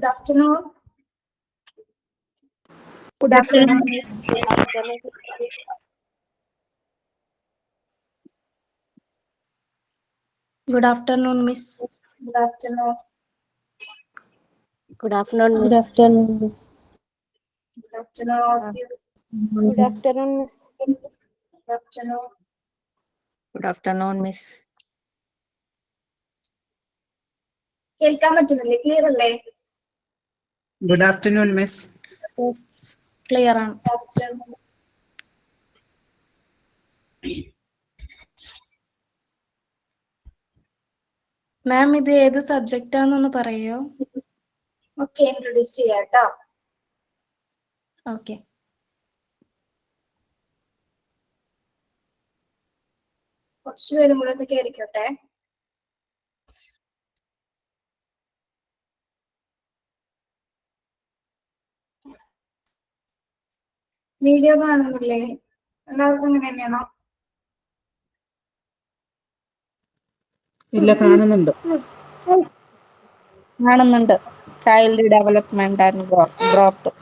Good afternoon. Good afternoon, Miss. Good afternoon, Miss. Good afternoon. Good afternoon, Miss. Good afternoon, Miss. Good afternoon, all of you. Good afternoon, Miss. Good afternoon. Good afternoon, Miss. കേൾക്കാൻ പറ്റുന്നില്ലേ? Clear അല്ലേ? Good afternoon, Miss. Yes, clear ആണ്. മാം ഇത് ഏത് subject ആണെന്നൊന്ന് പറയോ? Okay, introduce ചെയ്യാം കേട്ടോ. Okay. കുറച്ച് പേരും കൂടെ ഒന്ന് കയറിക്കോട്ടെ. വീഡിയോ കാണുന്നില്ലേ? എല്ലാവർക്കും അങ്ങനെ തന്നെയാണോ? ഇല്ല, കാണുന്നുണ്ട്. Child development and growth.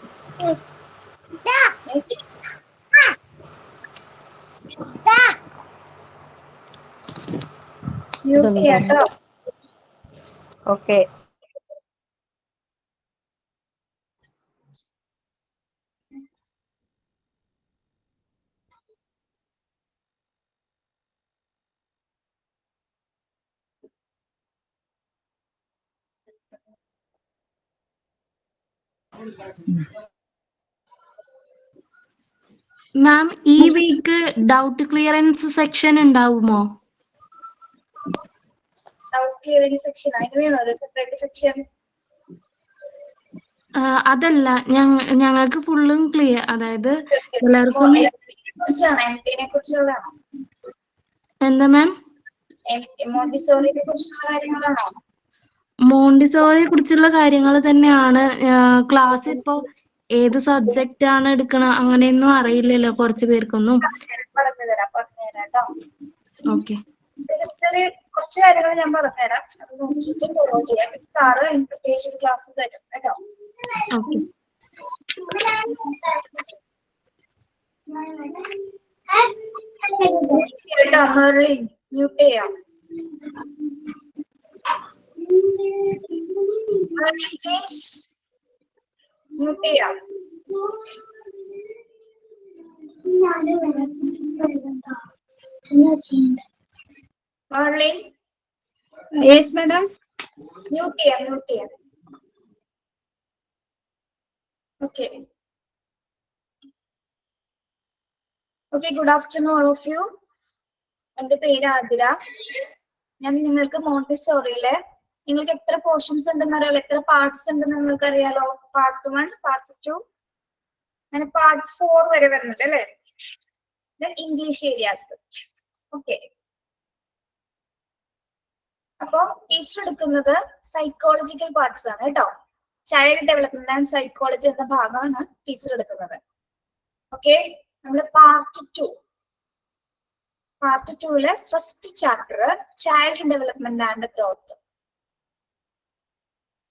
Yes. Mute ചെയ്യാം കേട്ടോ. ഓക്കെ. മാം ഈ വീക്ക് ഡൗട്ട് ക്ലിയറൻസ് സെക്ഷൻ ഉണ്ടാവുമോ? ഡൗട്ട് ക്ലിയറിംഗ് സെക്ഷൻ അതിന് വേണോ ഒരു സെപ്പറേറ്റ് സെക്ഷൻ? അതല്ല, ഞങ്ങൾക്ക് ഫുള്ളും ക്ലിയർ, അതായത് ചിലർക്കൊന്നും. കുറിച്ചാണ് കുറിച്ചുള്ളതാണോ? എന്താ മാം? മോണ്ടിസോറിനെ കുറിച്ചുള്ള കാര്യങ്ങളാണോ? മോണ്ടിസോറിയെ കുറിച്ചുള്ള കാര്യങ്ങൾ തന്നെയാണ്. ക്ലാസ് ഇപ്പോ ഏത് സബ്ജക്റ്റ് ആണ് എടുക്കണ അങ്ങനെയൊന്നും അറിയില്ലല്ലോ കുറച്ച് പേർക്കൊന്നും. പറഞ്ഞുതരാം കേട്ടോ. ഓക്കെ. കുറച്ച് കാര്യങ്ങൾ ഞാൻ പറഞ്ഞുതരാം, അത് നോക്കിയിട്ട് ഫോളോ ചെയ്യാം. സാറ് പ്രത്യേകിച്ച് ഒരു ക്ലാസ് തരും കേട്ടോ. ഓക്കെ. മ്യൂട്ട് ചെയ്യാം. മ്യൂട്ട് ചെയ്യാം. Yes, madam. മ്യൂട്ട് ചെയ്യാം. Okay. Okay, good afternoon all of you. എന്റെ പേര് ആതിര. ഞാൻ നിങ്ങൾക്ക് മോണ്ടിസോറിയിലെ നിങ്ങൾക്ക് എത്ര പോർഷൻസ് ഉണ്ടെന്ന് അറിയാലോ, എത്ര പാർട്സ് ഉണ്ടെന്ന് നിങ്ങൾക്ക് അറിയാലോ. പാർട്ട് 1, പാർട്ട് 2, അങ്ങനെ പാർട്ട് 4 വരെ വരുന്നുണ്ട് അല്ലേ? Then English areas. ഓക്കെ. അപ്പൊ ടീച്ചർ എടുക്കുന്നത് സൈക്കോളജിക്കൽ പാർട്സ് ആണ് കേട്ടോ. ചൈൽഡ് ഡെവലപ്മെന്റ് ആൻഡ് സൈക്കോളജി എന്ന ഭാഗമാണ് ടീച്ചർ എടുക്കുന്നത്. ഓക്കെ, നമ്മള് പാർട്ട് 2ലെ first chapter child development and growth.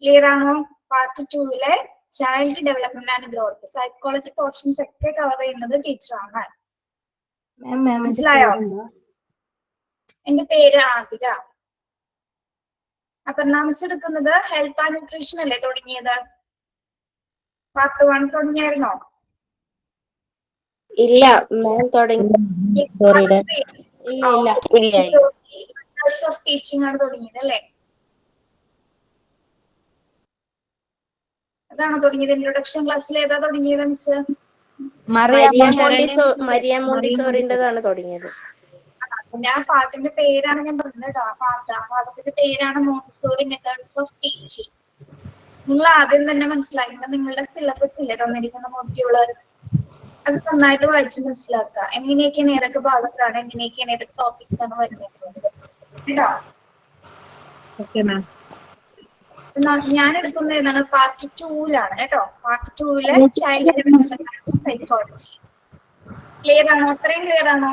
Clear ആണോ? പാർട്ട് 2ലെ child development and growth psychology portions ഒക്കെ കവർ ചെയ്യുന്നത് ടീച്ചറാണ്. മനസ്സിലായോ? എന്റെ പേര് ആതിര. അപർണ മിസ് എടുക്കുന്നത് ഹെൽത്ത് ആൻഡ് ന്യൂട്രീഷൻ അല്ലേ തുടങ്ങിയത്? പാർട്ട് 1 തുടങ്ങിയായിരുന്നോ? ഇല്ല, മാം തുടങ്ങി. ഓഫ് ടീച്ചിങ് ആണ് തുടങ്ങിയത് അല്ലേ? അതാണോ തുടങ്ങിയത്? ഇൻട്രൊഡക്ഷൻ ക്ലാസ്സിൽ ഏതാ തുടങ്ങിയത് മിസ്? മരിയ മോണ്ടിസോറിൻ്റെതാണ് തുടങ്ങിയത്. ആ പാട്ടിന്റെ പേരാണ് ഞാൻ പറഞ്ഞത് കേട്ടോ. ആ ഭാഗത്തിന്റെ പേരാണ് മോണ്ടിസോറി മെത്തേഡ്സ് ഓഫ് ടീച്ചിങ്. നിങ്ങൾ ആദ്യം തന്നെ മനസ്സിലാക്കേണ്ടത് നിങ്ങളുടെ സിലബസ് ഇല്ലേ തന്നിരിക്കുന്ന മൊഡ്യൂള്, അത് നന്നായിട്ട് വായിച്ച് മനസ്സിലാക്കുക. എങ്ങനെയൊക്കെയാണ് ഏതൊക്കെ ഭാഗത്താണ്, എങ്ങനെയൊക്കെയാണ് ഏതൊക്കെ ടോപ്പിക്സ് ആണ് വരുന്നത് കേട്ടോ. Okay, ma'am. ഞാൻ എടുക്കുന്നത് ഏതാണ്? പാർട്ട് 2ലാണ് കേട്ടോ. പാർട്ട് 2ലെ ചൈൽഡ് ഡെവലപ്മെന്റ് സൈക്കോളജി. ക്ലിയർ ആണോ? അത്രയും ക്ലിയർ ആണോ?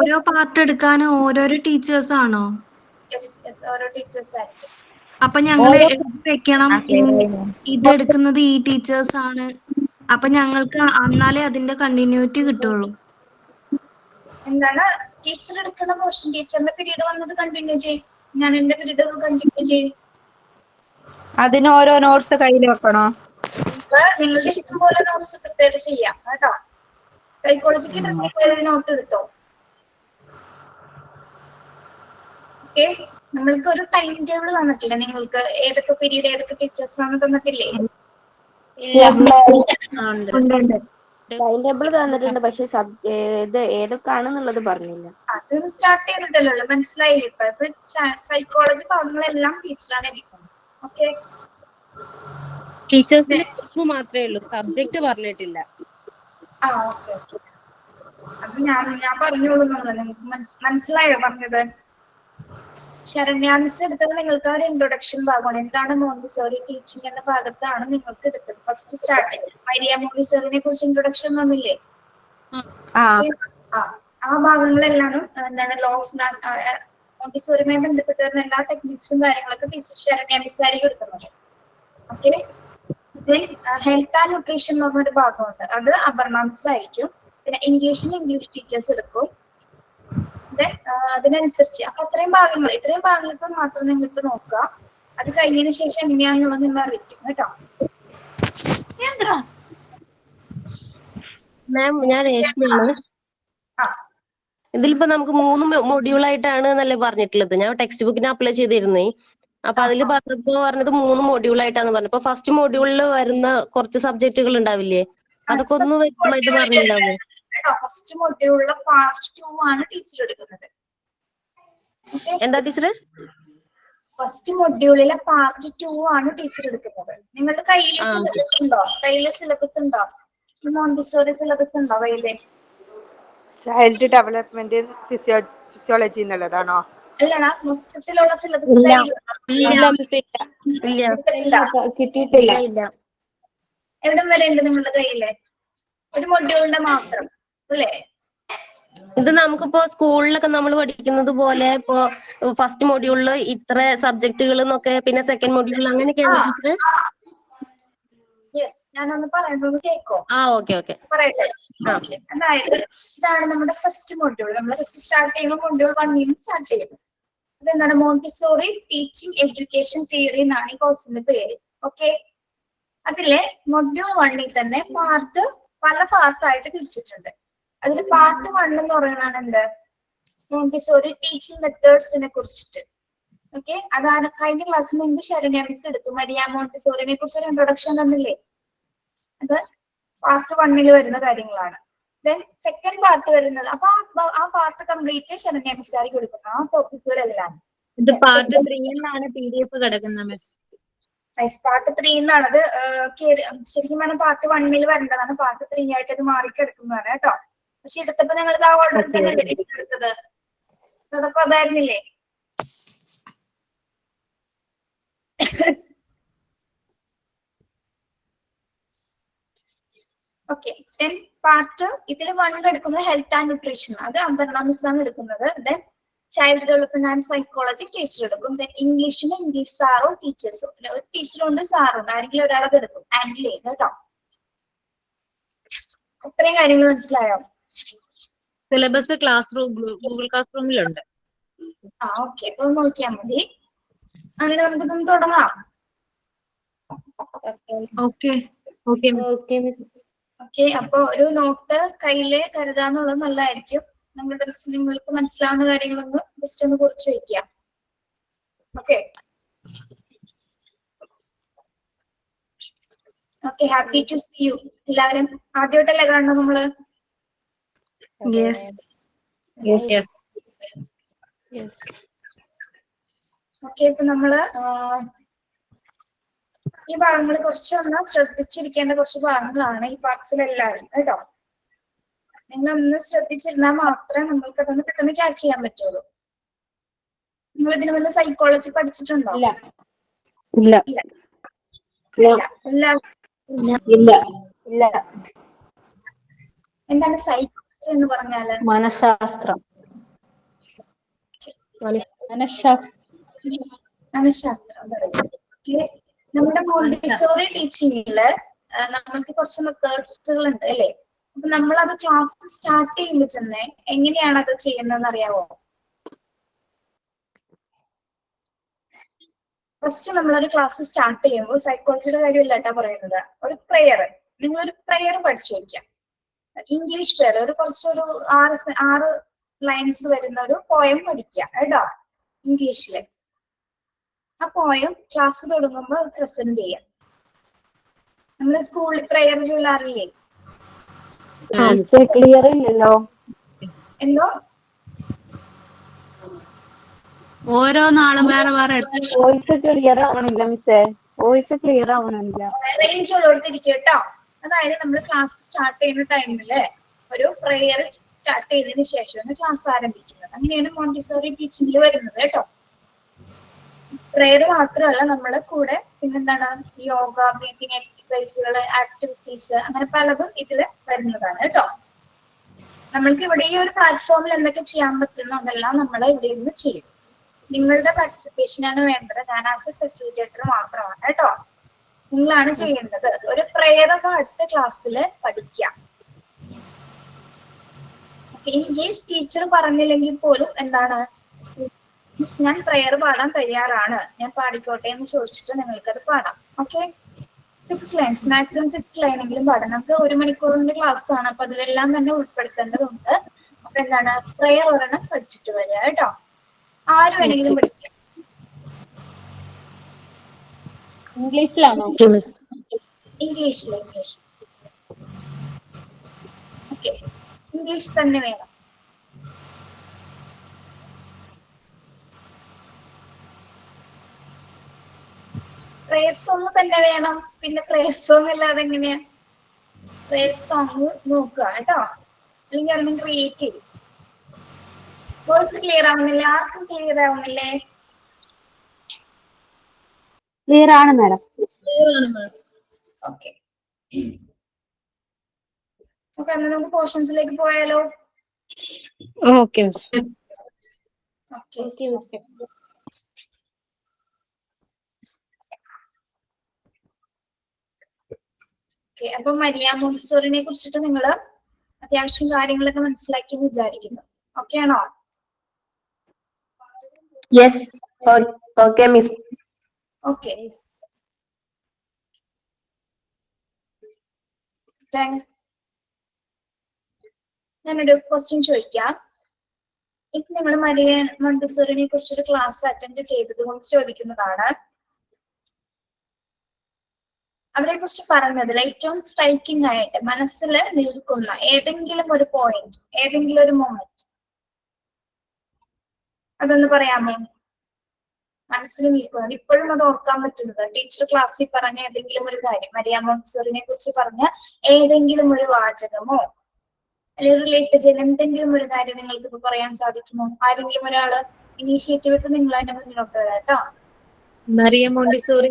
ഓരോ പാർട്ട് എടുക്കാനും ഓരോരോ ടീച്ചേഴ്സ് ആണോ? ഓരോ ടീച്ചേഴ്സ് ആയിരിക്കും. അപ്പൊ ഞങ്ങള് എഴുതി വെക്കണം ഇതെടുക്കുന്നത് ഈ ടീച്ചേഴ്സ് ആണ്. അപ്പൊ ഞങ്ങൾക്ക് എന്നാലേ അതിന്റെ കണ്ടിന്യൂറ്റി കിട്ടുള്ളൂ. എന്താണ് ടീച്ചർ എടുക്കുന്ന പോർഷൻ ടീച്ചറിന്റെ പീരീഡ് വന്നത് കണ്ടിന്യൂ ചെയ്യും, ഞാൻ എന്റെ പീരീഡ് കണ്ടിന്യൂ ചെയ്യും. അതിന് ഓരോ നോട്ട്സ് കയ്യിൽ വെക്കണോ? നിങ്ങളുടെ ഇഷ്ടം പോലെ നോട്ട്സ് പ്രിപ്പയർ ചെയ്യാം കേട്ടോ. സൈക്കോളജിക്ക് പ്രത്യേക നോട്ട് എടുത്തോ. ഓക്കെ, നമ്മൾക്ക് ഒരു ടൈം ടേബിൾ തന്നിട്ടില്ല നിങ്ങൾക്ക്, ഏതൊക്കെ പീരീഡ് ഏതൊക്കെ ടീച്ചേഴ്സ് ആണ് തന്നിട്ടില്ലേ? ടൈം ടേബിൾ തന്നിട്ടുണ്ട്, പക്ഷെ ഇത് ഏതൊക്കെയാണെന്നുള്ളത് പറഞ്ഞില്ല. അത് സ്റ്റാർട്ട് ചെയ്തിട്ടല്ലോ, മനസ്സിലായില്ലേ? ഇപ്പൊ സൈക്കോളജി ഭാഗങ്ങളെല്ലാം ടീച്ചറാണ് എടുക്കുന്നത്. ഓക്കെ, ടീച്ചേഴ്സിന് മാത്രമേ ഉള്ളൂ, സബ്ജക്ട് പറഞ്ഞിട്ടില്ല. ആ ഓക്കെ ഓക്കെ. അപ്പൊ ഞാൻ പറഞ്ഞോളൂ, നിങ്ങൾക്ക് മനസ്സിലായോ പറഞ്ഞത്? ശരണ്യ മിസ് എടുത്തത് നിങ്ങൾക്ക് ഒരു ഇൻട്രൊഡക്ഷൻ ഭാഗമാണ്. എന്താണ് മോണ്ടിസോറി ടീച്ചിങ് എന്ന ഭാഗത്താണ് നിങ്ങൾക്ക് എടുത്തത് ഫസ്റ്റ് സ്റ്റാർട്ടിങ്. മരിയ മോണ്ടിസോറിനെ കുറിച്ച് ഇൻട്രൊഡക്ഷൻ തന്നില്ലേ? ആ ഭാഗങ്ങളെല്ലാം എന്താണ് ലോ ഓഫ് മോണ്ടിസോറിയുമായി ബന്ധപ്പെട്ട് വരുന്ന എല്ലാ ടെക്നിക്സും കാര്യങ്ങളൊക്കെ ടീച്ചർ ശരണ്യ മിസ് ആയിരിക്കും എടുക്കുന്നത്. ഓക്കെ, ഹെൽത്ത് ആൻഡ് ന്യൂട്രീഷൻ എന്ന് പറഞ്ഞൊരു ഭാഗമുണ്ട്, അത് അപർണ മിസ് ആയിരിക്കും. പിന്നെ ഇംഗ്ലീഷ് ടീച്ചേഴ്സ് എടുക്കും. അതിനനുസരിച്ച് അപ്പൊ ഇത്രയും ഭാഗങ്ങൾക്ക് മാത്രം നിങ്ങൾക്ക് നോക്കുക. അത് കഴിഞ്ഞതിന് ശേഷം എങ്ങനെയാണെന്നുള്ളത് നിങ്ങൾ അറിയിക്കും കേട്ടോ. മാം, ഞാൻ രേഷ്മയാണ്. ഇതിലിപ്പോ നമുക്ക് 3 മൊഡ്യൂളായിട്ടാണ് എന്നല്ലേ പറഞ്ഞിട്ടുള്ളത്. ഞാൻ ടെക്സ്റ്റ് ബുക്കിന് അപ്ലൈ ചെയ്തിരുന്നേ. അപ്പൊ അതിൽ പറഞ്ഞത് 3 മൊഡ്യൂളായിട്ടാന്ന് പറഞ്ഞു. അപ്പൊ ഫസ്റ്റ് മൊഡ്യൂളിൽ വരുന്ന കുറച്ച് സബ്ജക്റ്റുകൾ ഉണ്ടാവില്ലേ, അതൊക്കെ ഒന്ന് വ്യക്തമായിട്ട് പറഞ്ഞിട്ടുണ്ടാവോ? ഫസ്റ്റ് മൊഡ്യൂളിലെ പാർട്ട് 2 ആണ് ടീച്ചർ എടുക്കുന്നത്. എന്താ ടീച്ചറെ? ഫസ്റ്റ് മൊഡ്യൂളിലെ പാർട്ട് 2 ആണ് ടീച്ചർ എടുക്കുന്നത്. നിങ്ങളുടെ കയ്യിൽ സിലബസ് ഉണ്ടോ? മോണ്ടിസോറി സിലബസ് ഉണ്ടോ കയ്യില്? ചൈൽഡ് ഡെവലപ്മെന്റ് ഫിസിയോളജി എന്നുള്ളതാണോ? അല്ലടാ, മൊത്തത്തിലുള്ള സിലബസ് കിട്ടിയിട്ടില്ല. എവിടം വരെ ഉണ്ട് നിങ്ങളുടെ കയ്യില്? ഒരു മൊഡ്യൂളിന്റെ മാത്രം അല്ലേ? ഇത് നമുക്കിപ്പോ സ്കൂളിലൊക്കെ നമ്മൾ പഠിക്കുന്നത് പോലെ ഇപ്പോ ഫസ്റ്റ് മൊഡ്യൂളില് ഇത്ര സബ്ജക്റ്റുകൾ എന്നൊക്കെ, പിന്നെ സെക്കൻഡ് മൊഡ്യൂളിൽ അങ്ങനെയൊക്കെയാണ് ടീച്ചർ? യെസ്, ഞാനൊന്ന് പറയുന്നത് കേൾക്കോ? ഓക്കെ പറയട്ടെ. അതായത് ഇതാണ് നമ്മുടെ ഫസ്റ്റ് മൊഡ്യൂൾ. നമ്മൾ ഫസ്റ്റ് സ്റ്റാർട്ട് ചെയ്യുമ്പോൾ മൊഡ്യൂൾ 1 സ്റ്റാർട്ട് ചെയ്യുന്നത്. അതെന്താണ്? മോണ്ടിസോറി ടീച്ചിങ് എഡ്യൂക്കേഷൻ തിയറി എന്നാണ് ഈ കോഴ്സിന്റെ പേര്. ഓക്കെ, അതിലെ മൊഡ്യൂൾ 1 തന്നെ പല പാർട്ടായിട്ട് തിരിച്ചിട്ടുണ്ട്. അതിൽ പാർട്ട് 1 എന്ന് പറയുന്നതാണ് എന്ത്? മോണ്ടിസോറി ടീച്ചിങ് മെത്തേഡ്സിനെ കുറിച്ചിട്ട്. ഓക്കെ, അതാണ് കഴിഞ്ഞ ക്ലാസ്സിൽ നിങ്ങൾക്ക് ശരണ്യ മിസ് എടുത്തു. മരിയ മോണ്ടിസോറിനെ കുറിച്ച് ഒരു ഇൻട്രൊഡക്ഷൻ തന്നില്ലേ? അത് പാർട്ട് 1 വരുന്ന കാര്യങ്ങളാണ്. ദെൻ സെക്കൻഡ് പാർട്ട് വരുന്നത്, അപ്പൊ ആ പാർട്ട് കംപ്ലീറ്റ് ശരണ്യ മിസ് ആയി കൊടുക്കുന്ന ആ ടോപ്പിക്കുകളെല്ലാം. ഇത് പാർട്ട് 3 എന്നാണ് PDF കിടക്കുന്നത് മിസ്. പാർട്ട് 3 എന്നാണ് അത്. ശരിക്കും പറഞ്ഞാൽ പാർട്ട് 1 വരേണ്ടതാണ്, പാർട്ട് 3 ആയിട്ട് അത് മാറിക്കിടക്കുന്നതാണ് കേട്ടോ. പക്ഷെ എടുത്തപ്പോ നിങ്ങൾക്ക് ആ ഓർഡർ തന്നെയല്ലേ ടീച്ചർ എടുത്തത്? തുടക്കം അതായിരുന്നില്ലേ? ഓക്കെ, ദെൻ പാർട്ട് ഇതിൽ 1 എടുക്കുന്നത് ഹെൽത്ത് ആൻഡ് ന്യൂട്രീഷൻ, അത് അപർണ മിസ് ആണ് എടുക്കുന്നത്. Then child development and psychology teacher എടുക്കും. ദെൻ ഇംഗ്ലീഷിന് ഇംഗ്ലീഷ് സാറോ ടീച്ചേഴ്സോ, ഒരു ടീച്ചറുണ്ട് സാറുണ്ട്, ആരെങ്കിലും ഒരാളൊക്കെ എടുക്കും ഹാൻഡിൽ ചെയ്ത് കേട്ടോ. അത്രയും കാര്യങ്ങൾ മനസ്സിലായോ? സിലബസ് ഗൂഗിൾ ക്ലാസ് റൂമിലുണ്ട്. ഓക്കെ, അപ്പൊ നോക്കിയാൽ മതി. അങ്ങനെ നമുക്കിതൊന്ന് തുടങ്ങാം. ഓക്കെ, അപ്പൊ ഒരു നോട്ട് കയ്യില് കരുതാന്നുള്ളത് നല്ലതായിരിക്കും. നിങ്ങൾക്ക് മനസ്സിലാവുന്ന കാര്യങ്ങളൊന്ന് ജസ്റ്റ് ഒന്ന് കുറിച്ച് വെക്കാം. Okay okay, happy to see you. എല്ലാവരും ആദ്യമായിട്ടല്ലേ കാണണം നമ്മള്? ഓക്കെ, ഇപ്പൊ നമ്മള് ഈ ഭാഗങ്ങൾ കുറച്ചൊന്ന് ശ്രദ്ധിച്ചിരിക്കേണ്ട കുറച്ച് ഭാഗങ്ങളാണ് ഈ പാർട്സിലെല്ലാവരും കേട്ടോ. നിങ്ങൾ ഒന്ന് ശ്രദ്ധിച്ചിരുന്നാൽ മാത്രമേ നമ്മൾക്ക് അതൊന്ന് പെട്ടെന്ന് ക്യാച്ച് ചെയ്യാൻ പറ്റുള്ളൂ. നിങ്ങൾ ഇതിനു മുന്നേ സൈക്കോളജി പഠിച്ചിട്ടുണ്ടോ? ഇല്ല. എന്താണ് സൈക്കോളജി എന്ന് പറഞ്ഞാല്? മനഃശാസ്ത്രം. മനഃശാസ്ത്രം. Okay. നമ്മുടെ മോണ്ടിസോറി ടീച്ചിങ്ങില് നമ്മൾക്ക് കുറച്ച് മെത്തേഡ്സുകൾ ഉണ്ട് അല്ലേ? അപ്പൊ നമ്മളത് ക്ലാസ് സ്റ്റാർട്ട് ചെയ്യുമ്പോൾ തന്നെ എങ്ങനെയാണ് അത് ചെയ്യുന്നതെന്ന് അറിയാവോ? ഫസ്റ്റ് നമ്മളൊരു ക്ലാസ് സ്റ്റാർട്ട് ചെയ്യുമ്പോൾ സൈക്കോളജിയുടെ കാര്യമല്ല കേട്ടോ പറയുന്നത്. ഒരു പ്രെയർ, നിങ്ങളൊരു പ്രെയർ പഠിച്ചു വയ്ക്കാം. ഇംഗ്ലീഷ് പ്രെയർ, കുറച്ചൊരു 6 ലൈൻസ് വരുന്ന ഒരു പോയം പഠിക്കുക കേട്ടോ ഇംഗ്ലീഷില്. ആ പോയം ക്ലാസ് തുടങ്ങുമ്പോൾ പ്രസന്റ് ചെയ്യാം. നമ്മള് സ്കൂളിൽ പ്രെയർ ചൊല്ലാറില്ലേ? ക്ലിയർ ഇല്ലല്ലോ. എന്തോ ഓരോ നാളും വേറെ വേറെ വോയിസ് ക്ലിയർ ആവണില്ല മിസ്സേ, വോയിസ് ക്ലിയർ ആവണില്ല. റേഞ്ച് ഉള്ളോടത്തിരിക്കും കേട്ടോ. അതായത് നമ്മൾ ക്ലാസ് സ്റ്റാർട്ട് ചെയ്യുന്ന ടൈമില് ഒരു പ്രെയർ സ്റ്റാർട്ട് ചെയ്തതിന് ശേഷമാണ് ക്ലാസ് ആരംഭിക്കുന്നത്. അങ്ങനെയാണ് മോണ്ടിസോറി ടീച്ചിങ്ങിൽ വരുന്നത് കേട്ടോ. പ്രെയർ മാത്രമല്ല നമ്മളെ കൂടെ പിന്നെന്താണ് യോഗ, ബ്രീതിങ് എക്സസൈസുകൾ, ആക്ടിവിറ്റീസ്, അങ്ങനെ പലതും ഇതില് വരുന്നതാണ് കേട്ടോ. നമ്മൾക്ക് ഇവിടെ ഈ ഒരു പ്ലാറ്റ്ഫോമിൽ എന്തൊക്കെ ചെയ്യാൻ പറ്റുന്നോ അതെല്ലാം നമ്മൾ ഇവിടെ ഇരുന്ന് ചെയ്യും. നിങ്ങളുടെ പാർട്ടിസിപ്പേഷൻ ആണ് വേണ്ടത്. ഞാൻ ആസ് എ ഫെസിലിറ്റേറ്റർ മാത്രമാണ് കേട്ടോ. നിങ്ങളാണ് ചെയ്യേണ്ടത്. ഒരു പ്രെയർ അടുത്ത ക്ലാസ്സിൽ പഠിക്കാം. ഇൻ കേസ് ടീച്ചർ പറഞ്ഞില്ലെങ്കിൽ പോലും എന്താണ്, മിസ് ഞാൻ പ്രെയർ പാടാൻ തയ്യാറാണ്, ഞാൻ പാടിക്കോട്ടെ എന്ന് ചോദിച്ചിട്ട് നിങ്ങൾക്കത് പാടാം. ഓക്കെ, 6 ലൈൻസ്, മാക്സിമം 6 ലൈനെങ്കിലും പാടാം. നമുക്ക് 1 മണിക്കൂറിന്റെ ക്ലാസ് ആണ്, അപ്പൊ അതിലെല്ലാം തന്നെ ഉൾപ്പെടുത്തേണ്ടതുണ്ട്. അപ്പൊ എന്താണ്, പ്രെയർ ഒരെണ്ണം പഠിച്ചിട്ട് വരിക കേട്ടോ. ആര് വേണമെങ്കിലും പഠിക്കാം. ഇംഗ്ലീഷിലാണോ? ഇംഗ്ലീഷിൽ. ഓക്കെ, ഇംഗ്ലീഷ് തന്നെ വേണം. പ്രേയർ സോങ് തന്നെ വേണം. പിന്നെ പ്രേയർ സോങ് അല്ലാതെ എങ്ങനെയാ? പ്രേയർ സോങ് നോക്കുക കേട്ടോ, അല്ലെങ്കിൽ ഒരെണ്ണം ക്രിയേറ്റ് ചെയ്യും. വോയിസ് ക്ലിയർ ആവുന്നില്ല? ആർക്കും ക്ലിയർ ആവുന്നില്ലേ? ക്ലിയർ ആണ് മാഡം. ഓക്കെ, എന്നാ നമുക്ക് പോർഷൻസിലേക്ക് പോയാലോ? ഓക്കെ. ഓക്കെ, അപ്പൊ മരിയ മോണ്ടിസോറിനെ കുറിച്ചിട്ട് നിങ്ങൾ അത്യാവശ്യം കാര്യങ്ങളൊക്കെ മനസ്സിലാക്കി എന്ന് വിചാരിക്കുന്നു. ഓക്കെ ആണോ? യെസ്. Okay miss. ഓക്കെ, ഞാനൊരു ക്വസ്റ്റ്യൻ ചോദിക്കാം. ഇപ്പൊ നിങ്ങൾ മരിയ മോണ്ടിസോറിനെ കുറിച്ചൊരു ക്ലാസ് അറ്റൻഡ് ചെയ്തത് കൊണ്ട് ചോദിക്കുന്നതാണ്. അവരെ കുറിച്ച് പറഞ്ഞതിൽ ഏറ്റവും സ്ട്രൈക്കിംഗ് ആയിട്ട് മനസ്സിൽ നിൽക്കുന്ന ഏതെങ്കിലും ഒരു പോയിന്റ്, ഏതെങ്കിലും ഒരു മൊമെന്റ് അതൊന്ന് പറയാമോ? മനസ്സിൽ നിൽക്കുന്നത്, ഇപ്പോഴും അത് ഓർക്കാൻ പറ്റുന്നത്, ടീച്ചർ ക്ലാസ്സിൽ പറഞ്ഞ ഏതെങ്കിലും ഒരു കാര്യം, മരിയ മോണ്ടിസോറിനെ കുറിച്ച് പറഞ്ഞ ഏതെങ്കിലും ഒരു വാചകമോ അല്ലെങ്കിൽ റിലേറ്റ് ചെയ്ത് എന്തെങ്കിലും ഒരു കാര്യം നിങ്ങൾക്ക് ഇപ്പൊ പറയാൻ സാധിക്കുമോ? ആരെങ്കിലും ഒരാള് ഇനീഷ്യേറ്റീവ് എടുത്ത് നിങ്ങൾ അതിന്റെ മുന്നിലോട്ട് വരാം കേട്ടോ. മരിയ മോണ്ടിസോറി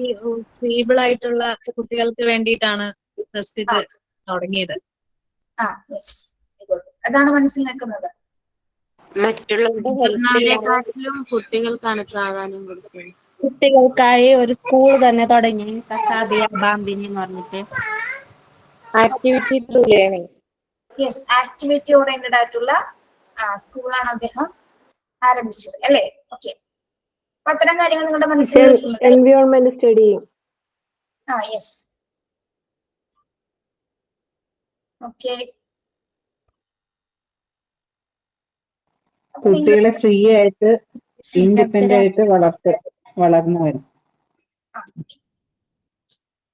ഫീബിൾ ആയിട്ടുള്ള കുട്ടികൾക്ക് വേണ്ടിയിട്ടാണ് ഫസ്റ്റ് ഇത് തുടങ്ങിയത്. അതാണ് മനസ്സിൽ നിൽക്കുന്നത്. മറ്റുള്ളവരെക്കാട്ടിലും കുട്ടികൾക്കാണ് പ്രാധാന്യം കൊടുക്കുന്നത്. കുട്ടികൾക്കായി ഒരു സ്കൂൾ തന്നെ തുടങ്ങി, കസാദിയ ബാമ്പിനി എന്ന് പറഞ്ഞിട്ട്. Activity to learning. Yes, activity oriented ആയിട്ടുള്ള സ്കൂളാണ് അദ്ദേഹം ആരംഭിച്ചത് അല്ലേ? ഓക്കെ, അപ്പൊ അത്തരം കാര്യങ്ങൾ നിങ്ങളുടെ മനസ്സിൽ എൻവയോൺമെന്റ് സ്റ്റഡി. Yes, okay. കുട്ടികളെ ഫ്രീ ആയിട്ട് ഇൻഡിപെൻഡന്റ് ആയിട്ട് വളർന്നു വരും.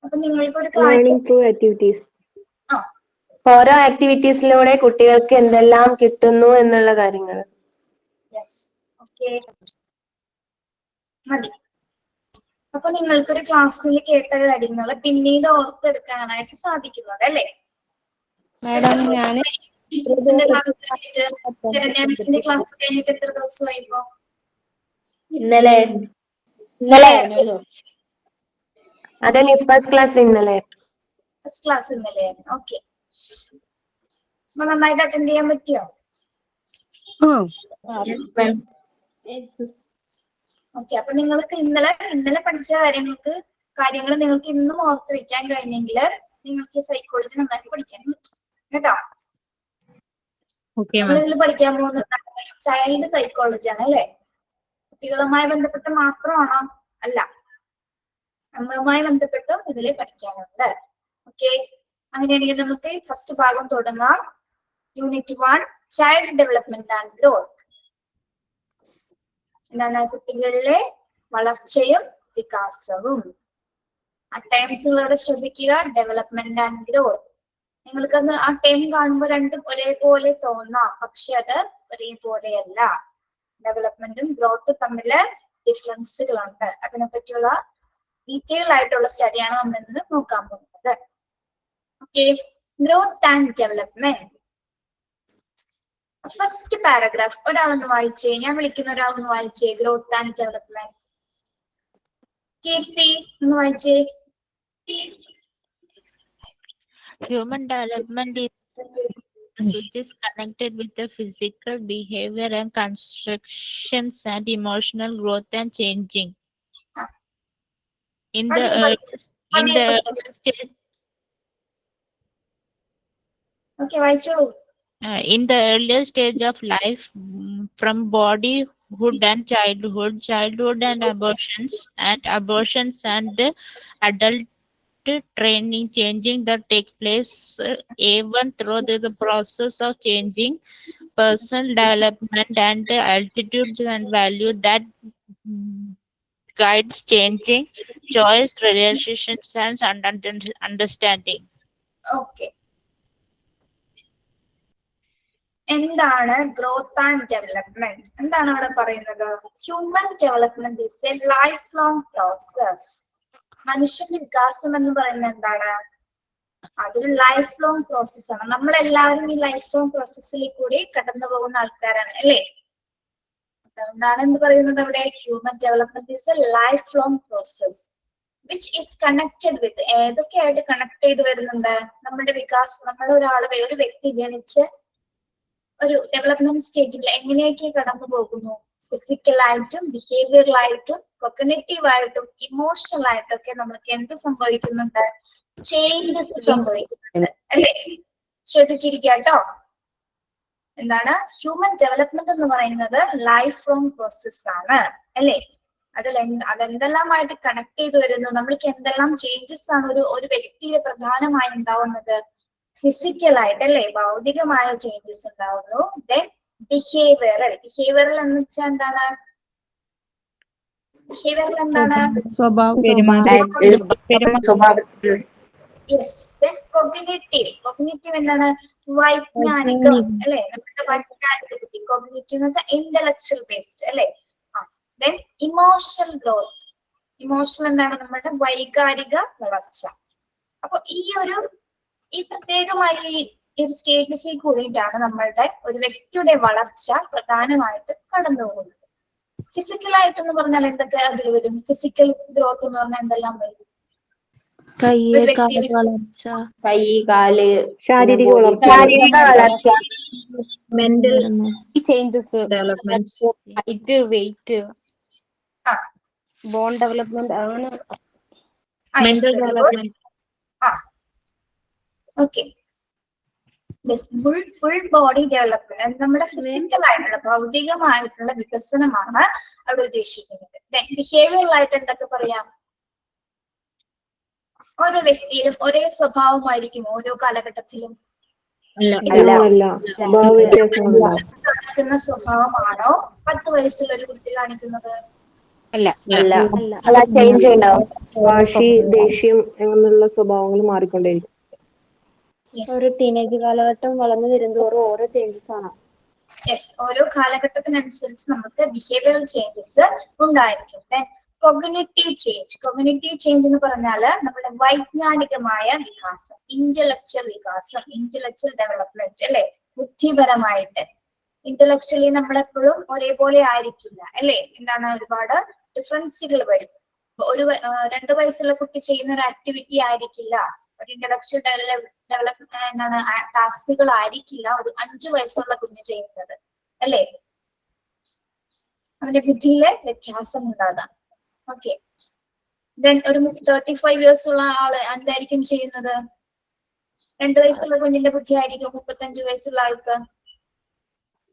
അപ്പൊ നിങ്ങൾക്കൊരു ലേണിംഗ് ത്രൂ ആക്ടിവിറ്റീസ്. ഓരോ ആക്ടിവിറ്റീസിലൂടെ കുട്ടികൾക്ക് എന്തെല്ലാം കിട്ടുന്നു എന്നുള്ള കാര്യങ്ങൾ. മതി. അപ്പൊ നിങ്ങൾക്കൊരു ക്ലാസ്സിൽ കേട്ട കാര്യങ്ങൾ പിന്നീട് ഓർത്തെടുക്കാനായിട്ട് സാധിക്കുന്നത് അല്ലേ? മാഡം ഞാൻ ശരണ്യ മിസ്സിന്റെ ക്ലാസ് കഴിഞ്ഞിട്ട് എത്ര ദിവസമായി ഇപ്പോ? ഇന്നലെ. അതെ മിസ്, ഫസ്റ്റ് ക്ലാസ് ഇന്നലെ. ഫസ്റ്റ് ക്ലാസ് ഇന്നലെ. ഓക്കെ, അപ്പൊ നന്നായിട്ട് അറ്റൻഡ് ചെയ്യാൻ പറ്റിയോ? ഓക്കെ, അപ്പൊ നിങ്ങൾക്ക് ഇന്നലെ പഠിച്ച കാര്യങ്ങൾ നിങ്ങൾക്ക് ഇന്നും ഓർത്ത് വെക്കാൻ കഴിഞ്ഞെങ്കിൽ നിങ്ങൾക്ക് സൈക്കോളജി നന്നായിട്ട് പഠിക്കാൻ പറ്റും കേട്ടോ. Okay ma'am. നമ്മളിതിൽ പഠിക്കാൻ പോകുന്നത് ചൈൽഡ് സൈക്കോളജി ആണ് അല്ലെ? കുട്ടികളുമായി ബന്ധപ്പെട്ട് മാത്രമാണോ? അല്ല, നമ്മളുമായി ബന്ധപ്പെട്ടും ഇതിൽ പഠിക്കാനുണ്ട്. ഓക്കെ, അങ്ങനെയാണെങ്കിൽ നമുക്ക് ഫസ്റ്റ് ഭാഗം തുടങ്ങാം. Unit 1 child development and growth. എന്താണ്? കുട്ടികളിലെ വളർച്ചയും വികാസവും. ആ ടൈംസുകളോട് ശ്രദ്ധിക്കുക, ഡെവലപ്മെന്റ് ആൻഡ് ഗ്രോത്ത്. നിങ്ങൾക്കന്ന് ആ ടൈം കാണുമ്പോൾ രണ്ടും ഒരേപോലെ തോന്നാം, പക്ഷെ അത് ഒരേപോലെയല്ല. ഡെവലപ്മെന്റും ഗ്രോത്തും തമ്മിൽ ഡിഫറൻസുകളുണ്ട്. അതിനെപ്പറ്റിയുള്ള ഡീറ്റെയിൽ ആയിട്ടുള്ള സ്റ്റഡിയാണ് നമ്മൾ ഇന്ന് നോക്കാൻ പോകുന്നത്. Okay, growth and development. First paragraph ഒരാളൊന്ന് വായിച്ചേ. ഞാൻ വിളിക്കുന്ന ഒരാളൊന്ന് വായിച്ചേ. Growth and development. കീർത്തി ഒന്ന് വായിച്ചേ. Human development is which is connected with the physical behavior and constructions and emotional growth and changing. In the early stage, okay, വായിച്ചോ. in the earlier stage of life, from bodyhood and childhood and abortions and adult training changing that take place even through the process of changing personal development and altitudes and value that guides changing choice, relationships and understanding. Okay, എന്താണ് growth and development? എന്താണ് അവിടെ പറയുന്നത്? Human development is a life long process. മനുഷ്യന്റെ വികാസം എന്ന് പറയുന്നത് എന്താണ്? അതൊരു ലൈഫ് ലോങ് പ്രോസസ് ആണ്. നമ്മളെല്ലാവരും ഈ ലൈഫ് ലോങ് പ്രോസസ്സിൽ കൂടി കടന്നു പോകുന്ന ആൾക്കാരാണ് അല്ലേ? അതുകൊണ്ടാണ് എന്ത് പറയുന്നത് അവിടെ? Human development is a life long process which is connected with. ഏതൊക്കെയായിട്ട് കണക്ട് ചെയ്ത് വരുന്നുണ്ട്? നമ്മുടെ വികാസം. നമ്മൾ ഒരു വ്യക്തി ജനിച്ച് ഒരു ഡെവലപ്മെന്റ് സ്റ്റേജിൽ എങ്ങനെയൊക്കെ കടന്നു പോകുന്നു? ഫിസിക്കലായിട്ടും ബിഹേവിയറലായിട്ടും കൊഗ്നിറ്റീവ് ആയിട്ടും ഇമോഷണൽ ആയിട്ടും ഒക്കെ നമുക്ക് എന്ത് സംഭവിക്കുന്നുണ്ട്? ചേഞ്ചസ് സംഭവിക്കുന്നുണ്ട് അല്ലേ? ശ്രദ്ധിച്ചിരിക്കുക കേട്ടോ. എന്താണ് ഹ്യൂമൻ ഡെവലപ്മെന്റ് എന്ന് പറയുന്നത്? ലൈഫ് ലോങ് പ്രോസസ് ആണ് അല്ലേ? അതെന്തെല്ലാമായിട്ട് കണക്ട് ചെയ്ത് വരുന്നു? നമ്മൾക്ക് എന്തെല്ലാം ചേഞ്ചസ് ആണ് ഒരു വ്യക്തിയെ പ്രധാനമായി ഉണ്ടാവുന്നത്? ഫിസിക്കലായിട്ട് അല്ലെ? ഭൗതികമായ ചേഞ്ചസ് ഉണ്ടാവുന്നു. ദെൻ ബിഹേവിയറൽ എന്ന് വെച്ചാൽ എന്താണ്? ബിഹേവിയറൽ എന്താണ്? യെസ്. ദെൻ കൊഗ്നിറ്റീവ് എന്താണ്? വൈജ്ഞാനികം അല്ലെ? നമ്മുടെ വൈജ്ഞാനിക ബുദ്ധി. കൊഗ്നിറ്റീവ് എന്ന് വെച്ചാൽ ഇന്റലക്ച്വൽ ബേസ്ഡ് അല്ലെ? Then emotional growth. ഇമോഷണൽ എന്താണ്? നമ്മുടെ വൈകാരിക വളർച്ച. അപ്പൊ ഈ പ്രത്യേകമായി ഈ ഒരു സ്റ്റേജസിൽ കൂടിയിട്ടാണ് നമ്മളുടെ ഒരു വ്യക്തിയുടെ വളർച്ച പ്രധാനമായിട്ട് കടന്നു പോകുന്നത്. ഫിസിക്കലായിട്ടെന്ന് പറഞ്ഞാൽ എന്തൊക്കെ അതിൽ വരും? ഫിസിക്കൽ ഗ്രോത്ത് എന്ന് പറഞ്ഞാൽ എന്തെല്ലാം വരും? ശാരീരിക വളർച്ച, mental changes, development, height, weight, bone development, അങ്ങനെ mental development. Okay, full body development നമ്മുടെ ഫിസിക്കൽ ആയിട്ടുള്ള ഭൗതികമായിട്ടുള്ള വികസനമാണ് അവിടെ ഉദ്ദേശിക്കുന്നത്. ബിഹേവിയറൽ ആയിട്ട് എന്തൊക്കെ പറയാം? ഓരോ വ്യക്തിയിലും ഒരേ സ്വഭാവമായിരിക്കും ഓരോ കാലഘട്ടത്തിലും? കാണിക്കുന്ന സ്വഭാവമാണോ 10 വയസ്സുള്ള ഒരു കുട്ടി കാണിക്കുന്നത്? ചേഞ്ച് ഉണ്ടാവും. വാശി, ദേഷ്യം അങ്ങനെയുള്ള സ്വഭാവങ്ങൾ മാറിക്കൊണ്ടേയിരിക്കും. ഒരു ടീനേജ് കാലഘട്ടം വളർന്നു വരുന്തോറും ഓരോ ചേഞ്ചസ് ആണ്. യെസ്, ഓരോ കാലഘട്ടത്തിനനുസരിച്ച് നമുക്ക് ബിഹേവിയറൽ ചേഞ്ചസ് ഉണ്ടായിരിക്കും. കൊഗ്നിറ്റീവ് ചേഞ്ച് എന്ന് പറഞ്ഞാല് നമ്മുടെ വൈജ്ഞാനികമായ വികാസം, ഇന്റലക്ച്വൽ ഡെവലപ്മെന്റ് അല്ലെ? ബുദ്ധിപരമായിട്ട് ഇന്റലക്ച്വലി നമ്മളെപ്പോഴും ഒരേപോലെ ആയിരിക്കില്ല അല്ലെ? എന്താണ്? ഒരുപാട് ഡിഫറൻസുകൾ വരും. 2 വയസ്സുള്ള കുട്ടി ചെയ്യുന്ന ഒരു ആക്ടിവിറ്റി ആയിരിക്കില്ല ഒരു ഇന്റലക്ച്വൽ എന്താണ് ടാസ്കുകൾ ആയിരിക്കില്ല ഒരു 5 വയസ്സുള്ള കുഞ്ഞ് ചെയ്യുന്നത് അല്ലേ? അവന്റെ ബുദ്ധിയിലെ വ്യത്യാസം ഉണ്ടാകാം. ഓക്കെ, ദെൻ ഒരു 35 years ഉള്ള ആള് എന്തായിരിക്കും ചെയ്യുന്നത്? 2 വയസ്സുള്ള കുഞ്ഞിന്റെ ബുദ്ധി ആയിരിക്കും 35 വയസ്സുള്ള ആൾക്ക്?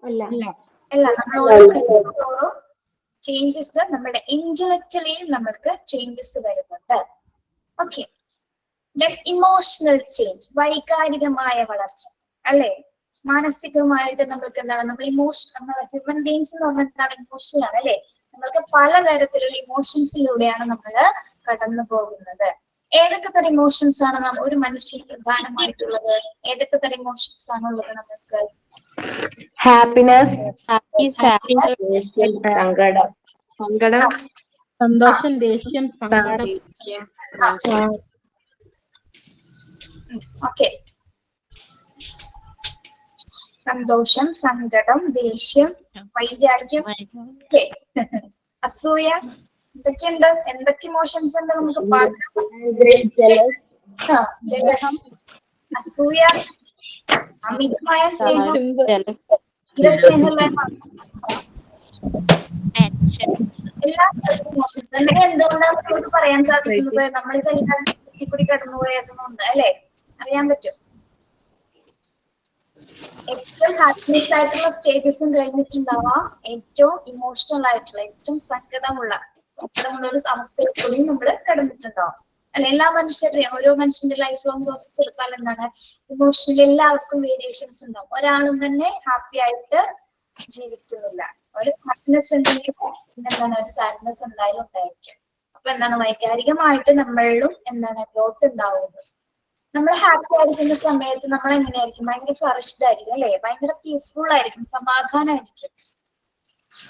അല്ല. അല്ല, നമ്മൾ ഓരോ ചേഞ്ചസ് നമ്മുടെ ഇന്റലക്ച്വലിയും നമ്മൾക്ക് ചേഞ്ചസ് വരുന്നുണ്ട്. ഓക്കെ, ദെൻ ഇമോഷണൽ ചേഞ്ച്, വൈകാരികമായ വളർച്ച അല്ലെ? മാനസികമായിട്ട് നമ്മൾക്ക് എന്താണ്, നമ്മൾ ഹ്യൂമൻ ബീങ്സ് എന്ന് പറഞ്ഞിട്ടാണ് ഇമോഷണൽ ആണ് അല്ലെ? നമ്മൾക്ക് പലതരത്തിലുള്ള ഇമോഷൻസിലൂടെയാണ് നമ്മൾ കടന്നു പോകുന്നത്. ഏതൊക്കെ തരം ഇമോഷൻസ് ആണ് ഒരു മനുഷ്യന് പ്രധാനമായിട്ടുള്ളത്? ഏതൊക്കെ തരം ഇമോഷൻസ് ആണുള്ളത് നമ്മൾക്ക്? ഹാപ്പിനെസ്, സങ്കടം, സന്തോഷം, ദേഷ്യം, സങ്കടം. ഓക്കെ, സന്തോഷം, സങ്കടം, ദേഷ്യം, വൈരാഗ്യം, ഓക്കെ, അസൂയ, എന്തൊക്കെയുണ്ട്? എന്തൊക്കെ ഇമോഷൻസ് ഉണ്ട് നമുക്ക്? അസൂയ, അമിതമായ സ്നേഹം, എല്ലാ ഇമോഷൻസ്. എന്തുകൊണ്ടാണ് നമുക്ക് പറയാൻ സാധിക്കുന്നത്? നമ്മളിതെല്ലാം കൂടി കടന്നുപോയതുകൊണ്ട് അല്ലെ? അറിയാൻ പറ്റും. ഏറ്റവും ഹാപ്പിനെസ് ആയിട്ടുള്ള സ്റ്റേജസും കഴിഞ്ഞിട്ടുണ്ടാവാം, ഏറ്റവും ഇമോഷണൽ ആയിട്ടുള്ള, ഏറ്റവും സങ്കടമുള്ള ഒരു അവസ്ഥയിൽ കൂടി നമ്മൾ കടന്നിട്ടുണ്ടാവും അല്ലെ? എല്ലാ മനുഷ്യരുടെയും, ഓരോ മനുഷ്യന്റെ ലൈഫ് ലോങ് പ്രോസസ് എടുത്താൽ എന്താണ്, ഇമോഷണലി എല്ലാവർക്കും വേരിയേഷൻസ് ഉണ്ടാവും. ഒരാളും തന്നെ ഹാപ്പി ആയിട്ട് ജീവിക്കുന്നില്ല. ഒരു ഹാപ്പിനെസ് ഉണ്ടെങ്കിൽ എന്താണ്, ഒരു സാഡ്നെസ് എന്തായാലും ഉണ്ടായിരിക്കും. അപ്പൊ എന്താണ്, വൈകാരികമായിട്ട് നമ്മളിലും എന്താണ് ഗ്രോത്ത് ഉണ്ടാവുന്നത്. നമ്മൾ ഹാപ്പി ആയിരിക്കുന്ന സമയത്ത് നമ്മൾ എങ്ങനെയായിരിക്കും? ഭയങ്കര ഫ്ലറിഷ്ഡ് ആയിരിക്കും അല്ലെ? ഭയങ്കര പീസ്ഫുൾ ആയിരിക്കും, സമാധാനമായിരിക്കും,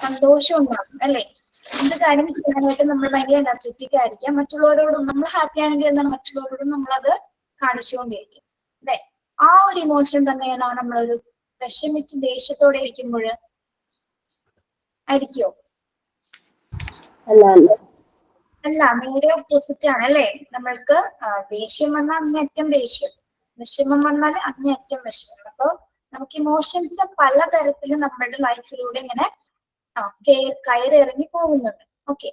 സന്തോഷം ഉണ്ടാകും അല്ലെ? എന്ത് കാര്യം ചെയ്യാനായിട്ട് നമ്മൾ ഭയങ്കര എനർജറ്റിക് ആയിരിക്കാം. മറ്റുള്ളവരോടും നമ്മൾ ഹാപ്പി ആണെങ്കിൽ എന്താണ്, മറ്റുള്ളവരോടും നമ്മളത് കാണിച്ചുകൊണ്ടിരിക്കും അല്ലെ? ആ ഒരു ഇമോഷൻ തന്നെയാണ് നമ്മളൊരു വിഷമിച്ച് ദേഷ്യത്തോടെ ഇരിക്കുമ്പോൾ ആയിരിക്കോ? അല്ല, നേരെ ഓപ്പോസിറ്റ് ആണ് അല്ലെ? നമ്മൾക്ക് ദേഷ്യം വന്നാൽ അങ്ങേയറ്റം ദേഷ്യം, വിഷമം വന്നാൽ അങ്ങേയറ്റം വിഷമം. അപ്പൊ നമുക്ക് ഇമോഷൻസ് പലതരത്തിലും നമ്മുടെ ലൈഫിലൂടെ ഇങ്ങനെ കയറിറങ്ങി പോകുന്നുണ്ട്. ഓക്കെ,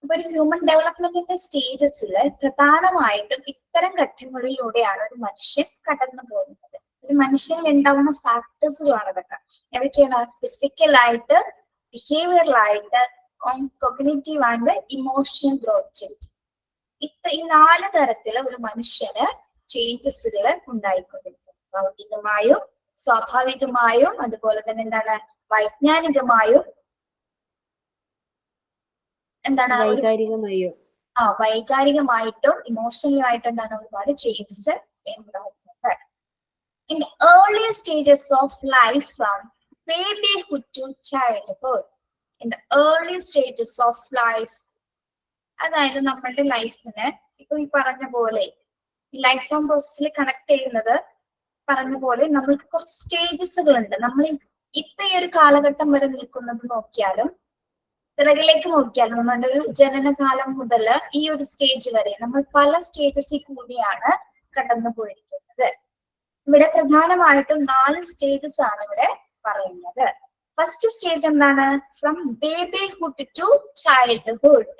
അപ്പൊ ഒരു ഹ്യൂമൻ ഡെവലപ്മെന്റിന്റെ സ്റ്റേജസിൽ പ്രധാനമായിട്ടും ഇത്തരം ഘട്ടങ്ങളിലൂടെയാണ് ഒരു മനുഷ്യൻ കടന്നു പോകുന്നത്. ഒരു മനുഷ്യനിൽ ഉണ്ടാവുന്ന ഫാക്ടേഴ്സുകളാണ് ഇതൊക്കെ. ഏതൊക്കെയാണ്? ഫിസിക്കലായിട്ട്, ബിഹേവിയറലായിട്ട്, cognitive and emotional growth change. ഈ 4 തരത്തില് ഒരു മനുഷ്യന് ചേഞ്ചസുകൾ ഉണ്ടായിക്കൊണ്ടിരിക്കും. ഭൗതികമായും, സ്വാഭാവികമായും, അതുപോലെ തന്നെ എന്താണ്, വൈജ്ഞാനികമായും, എന്താണ്, വൈകാരികമായിട്ടും ഇമോഷണലായിട്ടും എന്താണ് ഒരുപാട് ചേഞ്ചസ് ഉണ്ടാകുന്നുണ്ട്. In the early stages of life from babyhood to childhood, in the early stages of life, അതായത് നമ്മളുടെ ലൈഫിന് ഇപ്പൊ ഈ പറഞ്ഞ പോലെ ലൈഫ് ലോങ് പ്രോസസ്സിൽ കണക്ട് ചെയ്യുന്നത് പറഞ്ഞ പോലെ നമ്മൾക്ക് കുറച്ച് സ്റ്റേജസുകൾ ഉണ്ട്. നമ്മൾ ഇപ്പൊ ഈ ഒരു കാലഘട്ടം വരെ നിൽക്കുന്നത് നോക്കിയാലും പിറകിലേക്ക് നോക്കിയാലും നമ്മളുടെ ഒരു ജനനകാലം മുതൽ ഈ ഒരു സ്റ്റേജ് വരെ നമ്മൾ പല സ്റ്റേജസിൽ കൂടിയാണ് കടന്നു പോയിരിക്കുന്നത്. ഇവിടെ പ്രധാനമായിട്ടും 4 സ്റ്റേജസ് ആണ് ഇവിടെ പറയുന്നത്. ഫസ്റ്റ് സ്റ്റേജ് എന്താണ്? From babyhood to childhood.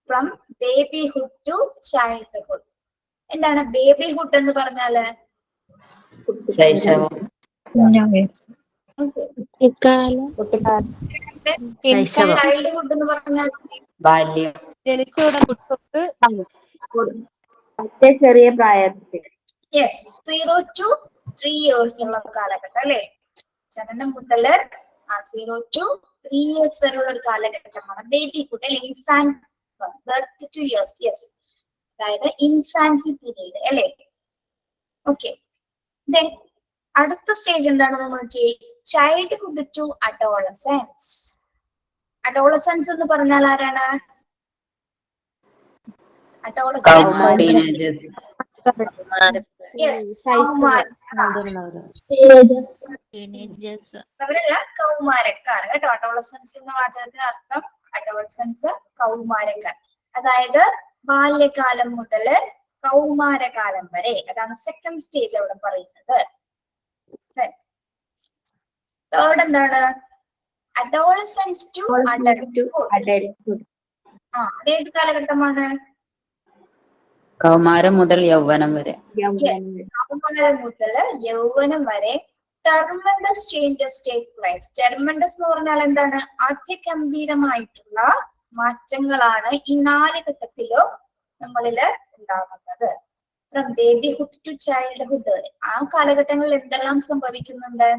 From babyhood to childhood. എന്താണ് ബേബിഹുഡ് എന്ന് പറഞ്ഞാല്? ചൈൽഡ്ഹുഡ് എന്ന് പറഞ്ഞാൽ ചെറിയ പ്രായത്തിൽ. യെസ്, 0 to 3 years ഉള്ള കാലഘട്ടം അല്ലെ? ജനനം മുതൽ 0 to 3 years വരെയുള്ള ഒരു കാലഘട്ടമാണ് ബേബിഹുഡ് അല്ലെങ്കിൽ infant birth two years. Yes, അതായത് ഇൻഫാൻസി പീരീഡ് അല്ലെ? ഓക്കെ, ദെൻ അടുത്ത സ്റ്റേജ് എന്താണെന്ന് നോക്കിയേ, ചൈൽഡ്ഹുഡ് ടു അഡോളസൻസ്. അഡോളസൻസ് എന്ന് പറഞ്ഞാൽ ആരാണ്? അവരല്ല, കൗമാരക്കാർ കേട്ടോ. അഡോളസൻസ് എന്ന വാചകത്തിന് അർത്ഥം അഡോളസൻസ്, കൗമാരക്കാർ. അതായത് ബാല്യകാലം മുതൽ കൗമാരകാലം വരെ, അതാണ് സെക്കൻഡ് സ്റ്റേജ് അവിടെ പറയുന്നത്. തേർഡ് എന്താണ്? Adolescence to adulthood. അതേത് കാലഘട്ടമാണ്? കൗമാരം മുതൽ യൗവനം വരെ. കൗമാരം മുതൽ യൗവനം വരെ ടെർമൻഡസ് ചേഞ്ചസ് ടേക്ക് പ്ലേസ്. ടെർമൻഡസ് എന്ന് പറഞ്ഞാൽ എന്താണ്? അതിഗംഭീരമായിട്ടുള്ള മാറ്റങ്ങളാണ് ഈ 4 ഘട്ടത്തിലും നമ്മളില് ഉണ്ടാകുന്നത്. ഫ്രം ബേബിഹുഡ് ടു ചൈൽഡ്ഹുഡ് വരെ ആ കാലഘട്ടങ്ങളിൽ എന്തെല്ലാം സംഭവിക്കുന്നുണ്ട്?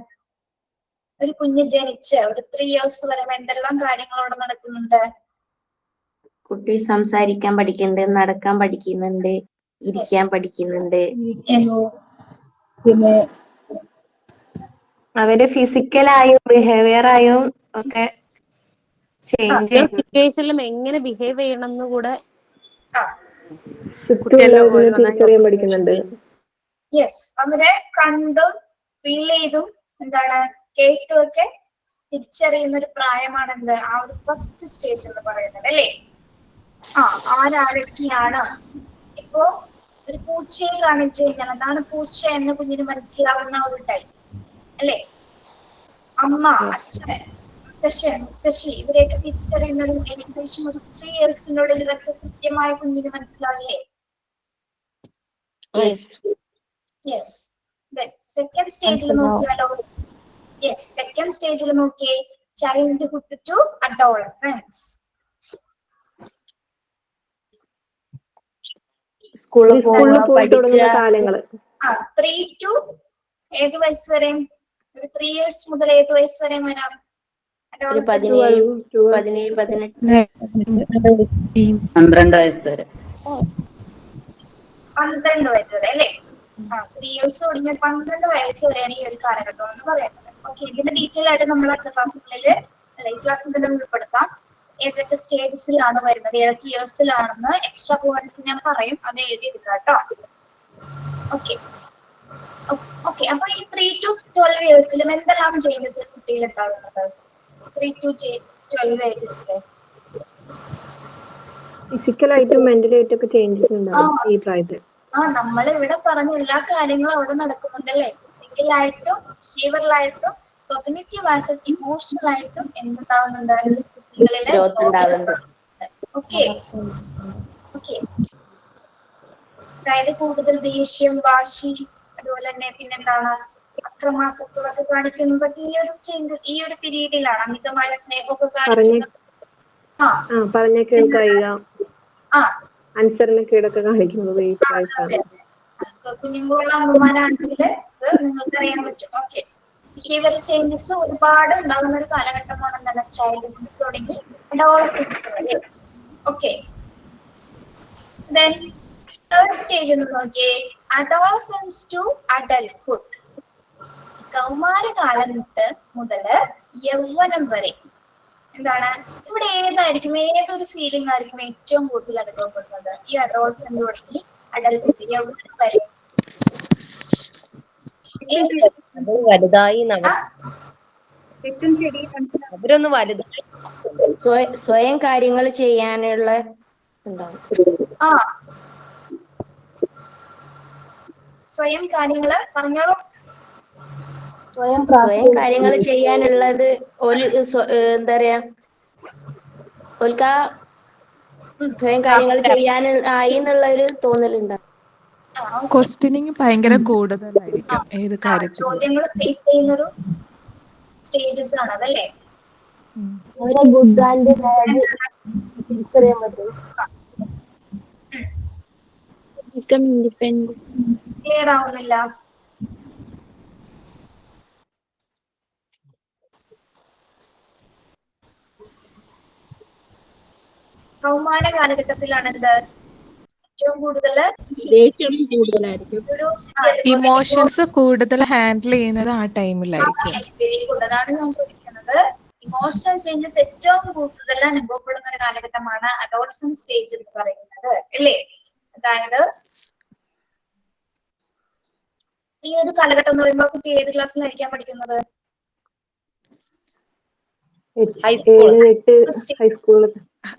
ഒരു കുഞ്ഞ് ജനിച്ച് ഒരു 3 years വരെ എന്തെല്ലാം കാര്യങ്ങൾ അവിടെ നടക്കുന്നുണ്ട്? കുട്ടി സംസാരിക്കാൻ പഠിക്കുന്നുണ്ട്, നടക്കാൻ പഠിക്കുന്നുണ്ട്, ഇരിക്കാൻ പഠിക്കുന്നുണ്ട്. പിന്നെ അവര് ഫിസിക്കലായും ബിഹേവിയറായും ഒക്കെ ചേഞ്ച് സിറ്റുവേഷനിലും എങ്ങനെ ബിഹേവ് ചെയ്യണം എന്ന് കൂടെ തിരിച്ചറിയാൻ പഠിക്കുന്നുണ്ട്. യെസ്, അവരെ കണ്ടും ഫീൽ ചെയ്തും എന്താണ് കേട്ടും ഒക്കെ തിരിച്ചറിയുന്ന ഒരു പ്രായമാണ് എന്ത്? ആ ഒരു ഫസ്റ്റ് സ്റ്റേജ് എന്ന് പറയുന്നത് അല്ലേ? ആരാരൊക്കെയാണ്? ഇപ്പോ ഒരു പൂച്ചയെ കാണിച്ചു കഴിഞ്ഞാൽ അതാണ് പൂച്ച എന്ന് കുഞ്ഞിന് മനസ്സിലാവുന്ന ഒരു ടൈം അല്ലേ? അമ്മ, അച്ഛൻ, മുത്തശ്ശൻ, മുത്തശ്ശി ഇവരെയൊക്കെ തിരിച്ചറിയുന്ന ഒരു ഏകദേശം ഒരു 3 yearsനുള്ളിൽ ഇതൊക്കെ കൃത്യമായ കുഞ്ഞിന് മനസ്സിലാകില്ലേ? യെസ്. സെക്കൻഡ് സ്റ്റേജിൽ നോക്കിയാലോ? യെസ്, സെക്കൻഡ് സ്റ്റേജിൽ നോക്കിയേ. Childhood to adolescence. സ്കൂളിൽ പോയി തുടങ്ങുന്ന കാലങ്ങള്. 3 to ഏത് വയസ്സ് വരെ? ഒരു 3 years മുതൽ ഏത് വയസ്സ് വരെ വരാം? 17, 18, 12 വയസ്സ് വരെ. 12 വയസ്സ് വരെ അല്ലേ? 3 years തുടങ്ങിയ 12 വയസ്സ് വരെയാണ് ഈ ഒരു കാലഘട്ടം എന്ന് പറയുന്നത്. ഓക്കെ, ഇതിന്റെ ഡീറ്റെയിൽ ആയിട്ട് നമ്മൾ അടുത്ത ക്ലാസ്സുകളിൽ ഈ ക്ലാസ്സിൽ തന്നെ ഉൾപ്പെടുത്താം. ഏതൊക്കെ സ്റ്റേജസിലാണ് വരുന്നത്, ഏതൊക്കെ ഇയേഴ്സിലാണെന്ന് എക്സ്ട്രാ പോയിന്റ്സ് ഞാൻ പറയും, അത് എഴുതിയെടുക്കുക കേട്ടോ. Okay okay. അപ്പൊ ഈ 3 to 12 ഇയേഴ്സിലും എന്തെല്ലാം ചേഞ്ചസ് കുട്ടിയിൽ ഉണ്ടാകുന്നത്? 3 to 12 ഏജസില് ഫിസിക്കലായിട്ടും മെന്റലായിട്ടും ഒക്കെ ചേഞ്ചസ് ഉണ്ടാവും ഈ പ്രായത്തിൽ. നമ്മൾ ഇവിടെ പറഞ്ഞ എല്ലാ കാര്യങ്ങളും അവിടെ നടക്കുന്നുണ്ടല്ലേ? ഫിസിക്കലായിട്ടും ബിഹേവിയറലായിട്ടും കോഗ്നിറ്റീവ് ആയിട്ടും ഇമോഷണൽ ആയിട്ടും എന്തുണ്ടാവുന്നുണ്ട്? കുട്ടികളിലെ ഓക്കെ ഓക്കെ. അതായത് കൂടുതൽ ദേഷ്യം, വാശി, അതുപോലെ തന്നെ പിന്നെന്താണ് അക്രമാസക്തികളൊക്കെ കാണിക്കുന്നതൊക്കെ ഈ ഒരു ചേഞ്ച് ഈ ഒരു പീരീഡിലാണ്. അമിതമായ സ്നേഹമൊക്കെ കാണിക്കുന്നത്. പറഞ്ഞ കേൾക്കുക, അനുസരണക്കേടൊക്കെ കാണിക്കുന്നത് ഈ പ്രായത്തിലാണ്. കുഞ്ഞുങ്ങളുള്ള അമ്മമാരാണെങ്കിൽ നിങ്ങൾക്ക് അറിയാൻ പറ്റും. ഓക്കെ, ബിഹേവിയർ ചേഞ്ചസ് ഒരുപാട് ഉണ്ടാകുന്ന ഒരു കാലഘട്ടമാണ് എന്താണ്? ചൈൽഡ്ഹുഡ് തുടങ്ങി അഡോളസൻസ് വരെ. ഓക്കെ, ദെൻ തേർഡ് സ്റ്റേജ് എന്ന് നോക്കിയേ. Adolescence to adulthood. കൗമാരകാലം മുതല് യൗവനം വരെ എന്താണ്? ഇവിടെ ഏതായിരിക്കും, ഏതൊരു ഫീലിംഗ് ആയിരിക്കും ഏറ്റവും കൂടുതൽ അനുഭവപ്പെടുന്നത്? ഈ അഡോളസൻസ് തുടങ്ങി അഡൽട്ട്ഹുഡ് യൗവനം വരെ വലുതായി അവരൊന്ന് വലുതായി സ്വയം കാര്യങ്ങൾ ചെയ്യാനുള്ള ഉണ്ടാവും. സ്വയം കാര്യങ്ങള് പറഞ്ഞോളൂ. സ്വയം കാര്യങ്ങൾ ചെയ്യാനുള്ളത് എന്താ പറയാ, സ്വയം കാര്യങ്ങൾ ചെയ്യാനായി എന്നുള്ള ഒരു തോന്നലുണ്ടാവും. ക്വസ്റ്റ്യനിങ് ഭയങ്കര കൂടുതലായിരിക്കും ഏത് കാര്യത്തിലും. ചോദ്യങ്ങൾ ഫേസ് ചെയ്യുന്നൊരു സ്റ്റേജസ് ആണ് അതല്ലേ? ഗുഡ് ആൻഡ് ബാഡ് തിരിച്ചറിയാൻ പറ്റും. ക്ലിയർ ആവുന്നില്ല? കൗമാര കാലഘട്ടത്തിലാണ് എന്ത് ഏറ്റവും കൂടുതൽ ഇമോഷൻസ് കൂടുതൽ ഹാൻഡിൽ ചെയ്യുന്നത് ആ ടൈമിലായിരിക്കും. അതാണ് ഞാൻ ചോദിക്കുന്നത്. ഇമോഷണൽ ചേഞ്ചസ് ഏറ്റവും കൂടുതൽ അനുഭവപ്പെടുന്ന ഒരു കാലഘട്ടമാണ് അഡോളസൻസ് സ്റ്റേജ് എന്ന് പറയുന്നത് അല്ലേ? അതായത് ഈ ഒരു കാലഘട്ടം എന്ന് പറയുമ്പോൾ കുട്ടി ഏത് ക്ലാസ്സിലായിരിക്കാം പഠിക്കുന്നത്? High school,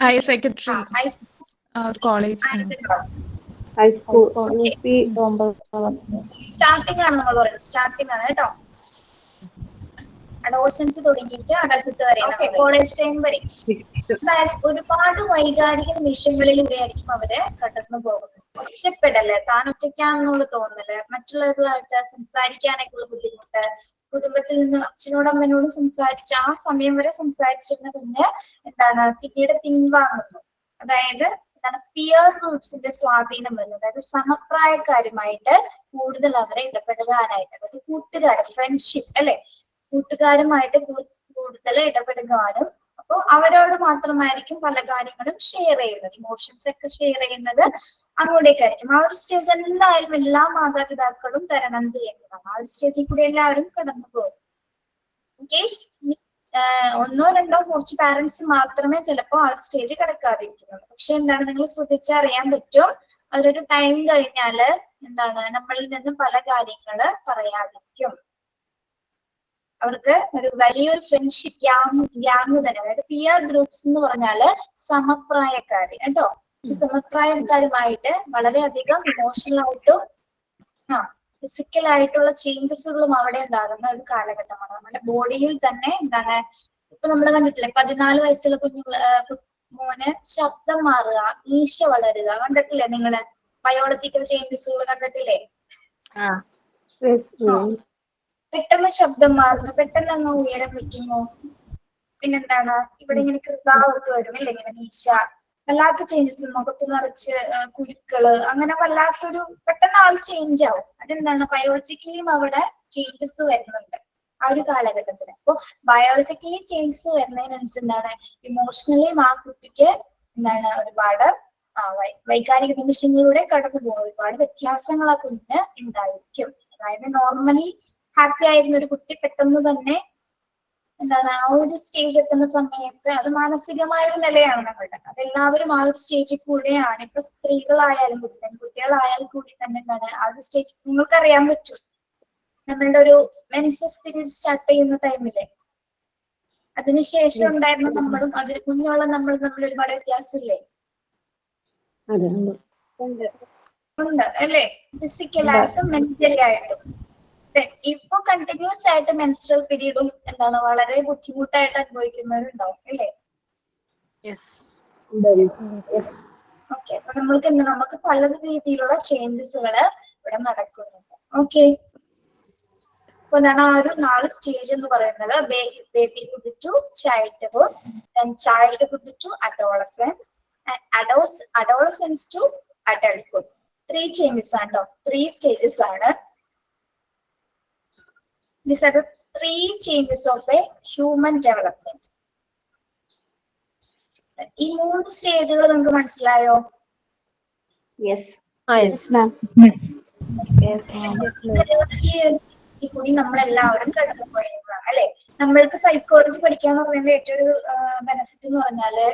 higher secondary, college, high school. Starting ആണ് നമ്മൾ പറയുന്നത്, സ്റ്റാർട്ടിംഗ് ആണ് കേട്ടോ. അഡോൾസൻസ് തുടങ്ങിയിട്ട് അഡൽട്ട്ഹുഡ് വരെ കോളേജ് ടൈം വരെ. അതായത് ഒരുപാട് വൈകാരിക നിമിഷങ്ങളിലൂടെ ആയിരിക്കും അവര് കടന്നു പോകുന്നത്. ഒറ്റപ്പെടല്, താൻ ഒറ്റയ്ക്കാണെന്നുള്ള തോന്നല്, മറ്റുള്ളവരുമായിട്ട് സംസാരിക്കാനൊക്കെ ഉള്ള ബുദ്ധിമുട്ട്, കുടുംബത്തിൽ നിന്ന് അച്ഛനോടും അമ്മനോടും സംസാരിച്ച് ആ സമയം വരെ സംസാരിച്ചിരുന്ന കുഞ്ഞ് പിന്നീട് പിൻവാങ്ങുന്നു. അതായത് പിയർ ഗ്രൂപ്പ്സിന്റെ സ്വാധീനം വരുന്നത്, അതായത് സമപ്രായക്കാരുമായിട്ട് കൂടുതൽ അവരെ ഇടപെടുവാനായിട്ട്, അതായത് കൂട്ടുകാർ, ഫ്രണ്ട്ഷിപ്പ് അല്ലെ, കൂട്ടുകാരുമായിട്ട് കൂടുതൽ ഇടപെടുവാനും, അപ്പോൾ അവരോട് മാത്രമായിരിക്കും പല കാര്യങ്ങളും ഷെയർ ചെയ്യുന്നത്, ഇമോഷൻസ് ഒക്കെ ഷെയർ ചെയ്യുന്നത് അങ്ങോട്ടേക്കായിരിക്കും. ആ ഒരു സ്റ്റേജ് എന്തായാലും എല്ലാ മാതാപിതാക്കളും തരണം ചെയ്യുന്നതാണ്. ആ ഒരു സ്റ്റേജിൽ കൂടി എല്ലാവരും കടന്നു പോകും. ഇൻകേസ് ഒന്നോ രണ്ടോ കുറച്ച് പാരന്റ്സ് മാത്രമേ ചിലപ്പോൾ ആ ഒരു സ്റ്റേജ് കിടക്കാതിരിക്കുന്നുള്ളൂ. പക്ഷെ നിങ്ങൾ ശ്രദ്ധിച്ചറിയാൻ പറ്റും, അവരൊരു ടൈം കഴിഞ്ഞാല് നമ്മളിൽ നിന്ന് പല കാര്യങ്ങള് പറയാതിരിക്കും. അവർക്ക് ഒരു വലിയൊരു ഫ്രണ്ട്ഷിപ്പ് ഗ്യാങ് തന്നെ, അതായത് പിയർ ഗ്രൂപ്പ്സ് എന്ന് പറഞ്ഞാല് സമപ്രായക്കാര് കേട്ടോ. ഈ സമപ്രായക്കാരുമായിട്ട് വളരെയധികം ഇമോഷണൽ ആയിട്ടും ഫിസിക്കൽ ആയിട്ടുള്ള ചേഞ്ചസുകളും അവിടെ ഉണ്ടാകുന്ന ഒരു കാലഘട്ടമാണ്. നമ്മുടെ ബോഡിയിൽ തന്നെ ഇപ്പൊ നമ്മൾ കണ്ടിട്ടില്ലേ, 14 വയസ്സുള്ള മോന് ശബ്ദം മാറുക, മീശ വളരുക, കണ്ടിട്ടില്ലേ നിങ്ങള്? ബയോളജിക്കൽ ചേഞ്ചസുകൾ കണ്ടിട്ടില്ലേ? പെട്ടെന്ന് ശബ്ദം മാറുന്നു, പെട്ടെന്ന് അങ്ങ് ഉയരം വെക്കുന്നു. പിന്നെന്താണ്, ഇവിടെ ഇങ്ങനെ കൃതാവൊക്കെ വരും അല്ലേ, ഇങ്ങനെ മീശ, വല്ലാത്ത ചേഞ്ചസ്, മുഖത്ത് നിറച്ച് കുരുക്കള്, അങ്ങനെ വല്ലാത്തൊരു പെട്ടെന്ന് ആൾ ചേഞ്ച് ആവും. അതെന്താണ്, ബയോളജിക്കലിയും അവിടെ ചേഞ്ചസ് വരുന്നുണ്ട് ആ ഒരു കാലഘട്ടത്തിൽ. അപ്പൊ ബയോളജിക്കലി ചേഞ്ചസ് വരുന്നതിനനുസരിച്ച് ഇമോഷണലിയും ആ കുട്ടിക്ക് ഒരുപാട് വൈകാരിക നിമിഷങ്ങളിലൂടെ കടന്നു പോകും. ഒരുപാട് വ്യത്യാസങ്ങൾ ആ കുഞ്ഞിന് ഉണ്ടായിരിക്കും. അതായത് നോർമലി ഹാപ്പി ആയിരുന്ന ഒരു കുട്ടി പെട്ടെന്ന് തന്നെ ആ ഒരു സ്റ്റേജ് എത്തുന്ന സമയത്ത്, അത് മാനസികമായ ഒരു നിലയാണ് നമ്മളുടെ. അതെല്ലാവരും ആ ഒരു സ്റ്റേജിൽ കൂടെയാണ്. ഇപ്പൊ സ്ത്രീകളായാലും കൂടി, പെൺകുട്ടികളായാലും കൂടി തന്നെ ആ ഒരു സ്റ്റേജ് നിങ്ങൾക്ക് അറിയാൻ പറ്റും. നമ്മളുടെ ഒരു മെൻസസ് പീരീഡ് സ്റ്റാർട്ട് ചെയ്യുന്ന ടൈമിലെ അതിനുശേഷം ഉണ്ടായിരുന്ന നമ്മളും അതിന് മുന്നുള്ള നമ്മളും തമ്മിൽ ഒരുപാട് വ്യത്യാസമില്ലേ? ഉണ്ട് അല്ലേ? ഫിസിക്കലായിട്ടും മെന്റലി ആയിട്ടും. ഇപ്പൊ കണ്ടിന്യൂസ് ആയിട്ട് മെൻസ്ട്രൽ പീരീഡും വളരെ ബുദ്ധിമുട്ടായിട്ട് അനുഭവിക്കുന്നവരുണ്ടാവും അല്ലേ? ഓക്കെ, അപ്പൊ നമുക്ക് പല രീതിയിലുള്ള ചേഞ്ചസുകള് ഇവിടെ നടക്കുന്നുണ്ട്. ഓക്കെ, അപ്പൊ ആ ഒരു 4 സ്റ്റേജ് എന്ന് പറയുന്നത് babyhood to childhood, childhood to adolescence, adolescence to adulthood. 3 changes ആണ്, 3 സ്റ്റേജസ് ആണ്. These are the 3 changes of a human development. ഈ 3 സ്റ്റേജുകൾ നിങ്ങൾക്ക് മനസ്സിലായോ? കൂടി നമ്മളെല്ലാവരും കടന്നു പോയിരിക്കുന്നതാണ് അല്ലെ? നമ്മൾക്ക് സൈക്കോളജി പഠിക്കാന്ന് പറയുന്നത് ഏറ്റവും ഒരു ബെനിഫിറ്റ് എന്ന് പറഞ്ഞാല്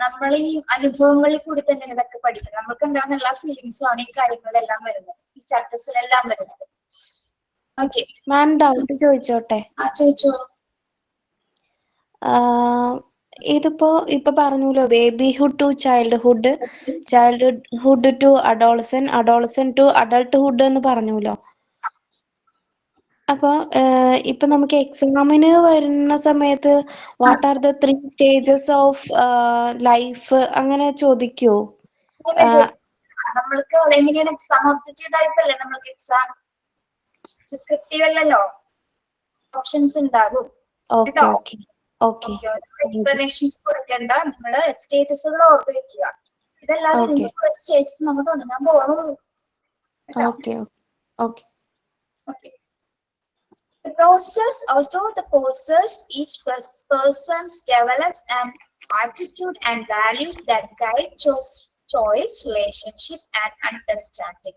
നമ്മൾ ഈ അനുഭവങ്ങളിൽ കൂടി തന്നെ ഇതൊക്കെ പഠിക്കുന്നത്. നമ്മൾക്ക് ഉണ്ടാകുന്ന എല്ലാ ഫീലിങ്സും ആണ് ഈ കാര്യങ്ങളെല്ലാം വരുന്നത്, ഈ ചാപ്റ്റേഴ്സിലെല്ലാം വരുന്നത്. ഓക്കെ മാം, ഡൗട്ട് ചോദിച്ചോട്ടെ? ചോദിച്ചോ. ഇപ്പൊ പറഞ്ഞല്ലോ, babyhood to childhood, childhood to adolescence, adolescence to adulthood എന്ന് പറഞ്ഞല്ലോ. അപ്പൊ ഇപ്പൊ നമുക്ക് എക്സാമിന് വരുന്ന സമയത്ത് what are the 3 stages of life അങ്ങനെ ചോദിക്കോ? നമ്മൾക്ക് എങ്ങനെയാണ് എക്സാം? ഒബ്ജക്റ്റീവ് ടൈപ്പ് അല്ലേ നമ്മൾക്ക് എക്സാം, ഡിസ്ക്രിപ്റ്റീവ് അല്ലല്ലോ. ഓപ്ഷൻസ് ഉണ്ടാകും. എക്സ്പ്ലനേഷൻസ് കൊടുക്കണ്ട, നിങ്ങള് സ്റ്റേറ്റസുകൾ ഓർത്ത് വെക്കുക. ഇതെല്ലാം സ്റ്റേറ്റസ് നമ്മൾ തുടങ്ങാൻ പോകുന്നുള്ളൂ. The process, although the process, each person develops an attitude and values that guide choice, relationship and understanding.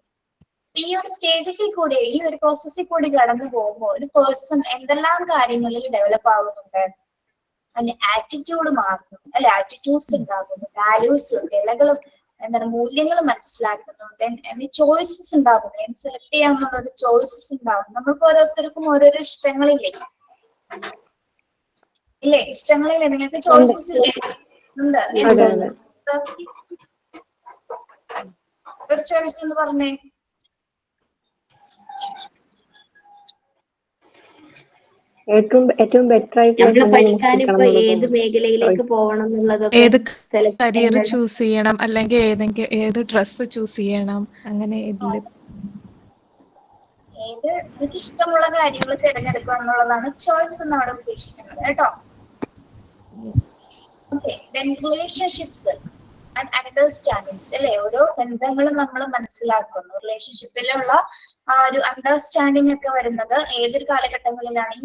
ഈ ഒരു സ്റ്റേജസിൽ കൂടി, ഈ ഒരു പ്രോസസ്സിൽ കൂടി കടന്നു പോകുമ്പോൾ ഒരു പേഴ്സൺ എന്തെല്ലാം കാര്യങ്ങളിൽ ഡെവലപ്പ് ആവുന്നുണ്ട്? അതിന്റെ ആറ്റിറ്റ്യൂഡ് മാറുന്നു അല്ലെ, ആറ്റിറ്റ്യൂഡ്സ് ഉണ്ടാകുന്നു, വാല്യൂസ്, വിലകളും മൂല്യങ്ങൾ മനസ്സിലാക്കുന്നു, ദെൻ ചോയ്സസ് ഉണ്ടാകുന്നു, സെലക്ട് ചെയ്യാനുള്ള ഒരു ചോയ്സസ് ഉണ്ടാകും. നമ്മൾക്ക് ഓരോരുത്തർക്കും ഓരോരോ ഇഷ്ടങ്ങളില്ലേ? ഇല്ലേ? ഇഷ്ടങ്ങളില്ലേ? നിങ്ങൾക്ക് ചോയ്സസ് ഇല്ലേ? ഉണ്ട്. ഒരു ചോയ്സ് എന്ന് പറഞ്ഞേ. ഏറ്റവും ബെറ്റർ ആയിട്ടുള്ള നമ്മള് സമയം നമുക്ക് പഠിക്കാൻ കിട്ടണം ഇപ്പൊ എന്നുള്ള ഏത് തോന്നുന്നു. മേഖലയിലേക്ക് പോകണം എന്നുള്ളതൊക്കെ ഏത് സെലക്ട് കരിയർ ചെയ്യേണ്ടത്. ചൂസ് ചെയ്യണം, അല്ലെങ്കിൽ ഏത് ഡ്രസ്സ് ചൂസ് ചെയ്യണം, അങ്ങനെ ഇതില് ഏത് എനിക്ക് ഇഷ്ടമുള്ള കാര്യങ്ങൾ തിരഞ്ഞെടുക്കുക എന്നുള്ളതാണ് ചോയ്സ് എന്ന് അവിടെ ഉദ്ദേശിക്കുന്നത് കേട്ടോ. ഓക്കെ, റിലേഷൻഷിപ്സ് ആൻഡ് അണ്ടർസ്റ്റാൻഡിങ്സ് അല്ലെ, ഓരോ ബന്ധങ്ങളും നമ്മൾ മനസ്സിലാക്കുന്നു. റിലേഷൻഷിപ്പിലുള്ള ആ ഒരു അണ്ടർസ്റ്റാൻഡിങ് ഒക്കെ വരുന്നത് ഏതൊരു കാലഘട്ടങ്ങളിലാണ്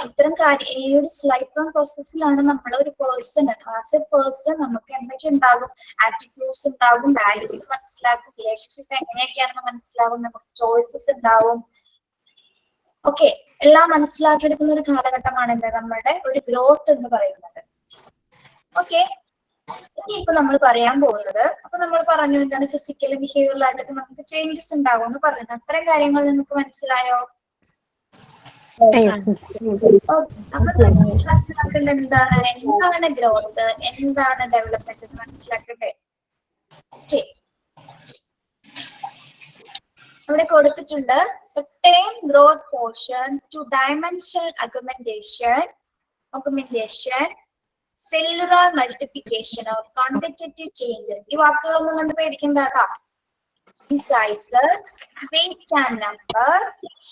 ഇത്തരം കാര്യം ഈ ഒരു ലൈഫ് ലോങ് പ്രോസസ്സിലാണ് നമ്മൾ ഒരു പേഴ്സൺ ആസ് എ പേഴ്സൺ നമുക്ക് എന്തൊക്കെ ഉണ്ടാകും, ആറ്റിറ്റ്യൂഡ്സ് ഉണ്ടാകും, വാല്യൂസ് മനസ്സിലാക്കും, റിലേഷൻഷിപ്പ് എങ്ങനെയൊക്കെയാണെന്ന് മനസ്സിലാവും, നമുക്ക് ചോയ്സസ് ഉണ്ടാവും. ഓക്കെ, എല്ലാം മനസ്സിലാക്കിയെടുക്കുന്ന ഒരു കാലഘട്ടമാണ് എന്താ നമ്മുടെ ഒരു ഗ്രോത്ത് എന്ന് പറയുന്നത്. ഓക്കെ, ഇനിയിപ്പോ നമ്മൾ പറയാൻ പോകുന്നത്, അപ്പൊ നമ്മൾ പറഞ്ഞു എന്താണ് ഫിസിക്കൽ ബിഹേവിയറൽ ആയിട്ടൊക്കെ നമുക്ക് ചേഞ്ചസ് ഉണ്ടാവും എന്ന് പറയുന്നത്. അത്രയും കാര്യങ്ങൾ നിങ്ങൾക്ക് മനസ്സിലായോ? അപ്പൊ മനസ്സിലാക്കേണ്ടത് എന്താണ് ഗ്രോത്ത്, എന്താണ് ഡെവലപ്മെന്റ് എന്ന് മനസ്സിലാക്കട്ടെ. ഓക്കെ, അവിടെ കൊടുത്തിട്ടുണ്ട് obtain growth portion to dimensional augmentation, cellular multiplication or quantitative changes. ഈ വാക്കുകളൊന്നും കണ്ട് പേടിക്കണ്ട കേട്ടോ. Sizes, weight and number.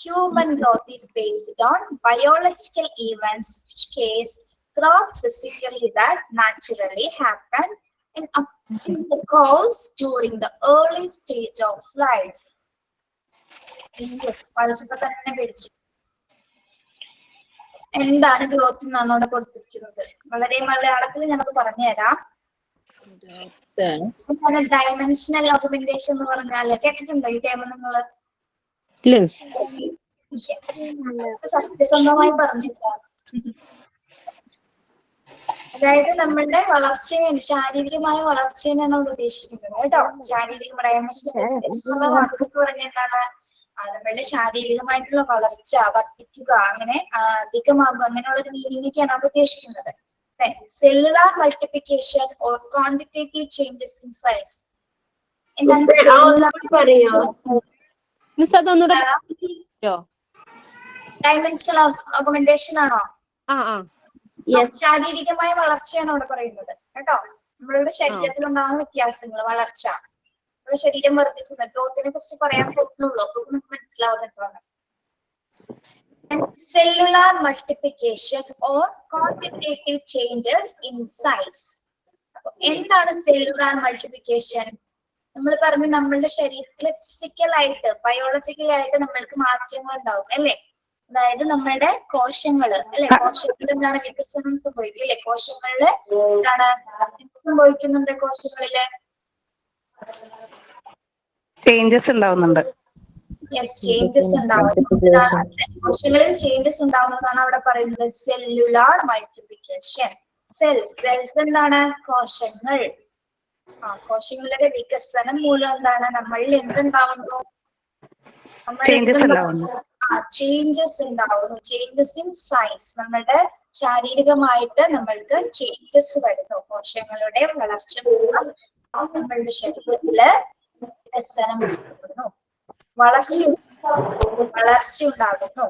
Human growth is based on biological events, which case growth physically that naturally happen in the course during the early stage of life. വായിച്ചപ്പോ തന്നെ പേടിച്ചു. എന്താണ് growth എന്നാണ് അവിടെ കൊടുത്തിരിക്കുന്നത്. വളരെ മലയാളത്തിൽ ഞങ്ങൾക്ക് പറഞ്ഞുതരാം. ഡയമെൻഷണൽ ഓഗ്മെന്റേഷൻ എന്ന് പറഞ്ഞാല് കേട്ടിട്ടുണ്ടോ ഈ ടൈം നിങ്ങള്? സത്യസന്ധമായി പറഞ്ഞില്ല. അതായത് നമ്മളുടെ വളർച്ചയാണ്, ശാരീരികമായ വളർച്ചയാണ് ഉദ്ദേശിക്കുന്നത് കേട്ടോ. ശാരീരിക ഡയമെൻഷൻ വാക്കൊക്കെ പറഞ്ഞ എന്താണ്, നമ്മളുടെ ശാരീരികമായിട്ടുള്ള വളർച്ച വർദ്ധിക്കുക, അങ്ങനെ അധികമാകുക, അങ്ങനെയുള്ള ഒരു മീനിങ് ഒക്കെയാണ് അവിടെ ഉദ്ദേശിക്കുന്നത്. Cellular multiplication or quantitative changes in size. Dimensional augmentation ആണോ? ശാരീരികമായ വളർച്ചയാണ് അവിടെ പറയുന്നത് കേട്ടോ. നമ്മളുടെ ശരീരത്തിൽ ഉണ്ടാകുന്ന വ്യത്യാസങ്ങൾ, വളർച്ച, നമ്മുടെ ശരീരം വർദ്ധിക്കുന്ന ഗ്രോത്തിനെ കുറിച്ച് പറയാൻ പോകുന്നുള്ളൂ. അപ്പൊ നിങ്ങൾക്ക് മനസ്സിലാവുന്നുണ്ടോ? Cellular multiplication or quantitative changes in size. അപ്പൊ എന്താണ് സെല്ലുലാർ മൾട്ടിപ്ലിക്കേഷൻ? നമ്മൾ പറഞ്ഞു നമ്മളുടെ ശരീരത്തിലെ ഫിസിക്കലായിട്ട് ബയോളജിക്കൽ ആയിട്ട് നമ്മൾക്ക് മാറ്റങ്ങൾ ഉണ്ടാവും അല്ലെ. അതായത് നമ്മളുടെ കോശങ്ങള് അല്ലെ, കോശങ്ങളിൽ എന്താണ് വികസനം സംഭവിക്കും അല്ലെ. കോശങ്ങളില് എന്താണ് സംഭവിക്കുന്നുണ്ട്? കോശങ്ങളില് ചേഞ്ചസ് ഉണ്ടാവുന്നുണ്ട്. ചേഞ്ചസ് ഉണ്ടാവുന്നത്, കോശങ്ങളിൽ ചേഞ്ചസ് ഉണ്ടാവുന്നതാണ് അവിടെ പറയുന്നത് സെല്ലുലാർ മൾട്ടിപ്ലിക്കേഷൻ. സെൽസ് എന്താണ്? കോശങ്ങൾ. കോശങ്ങളുടെ വികസനം മൂലം എന്താണ് നമ്മളിൽ എന്തുണ്ടാവുന്നു? ചേഞ്ചസ് ഉണ്ടാവുന്നു. ചേഞ്ചസ് ഇൻ സൈസ്, നമ്മളുടെ ശാരീരികമായിട്ട് നമ്മൾക്ക് ചേഞ്ചസ് വരുന്നു. കോശങ്ങളുടെ വളർച്ച മൂലം നമ്മളുടെ ശരീരത്തില് വികസനം ഉണ്ടാകുന്നു, വളർച്ച ഉണ്ടാകുന്നു.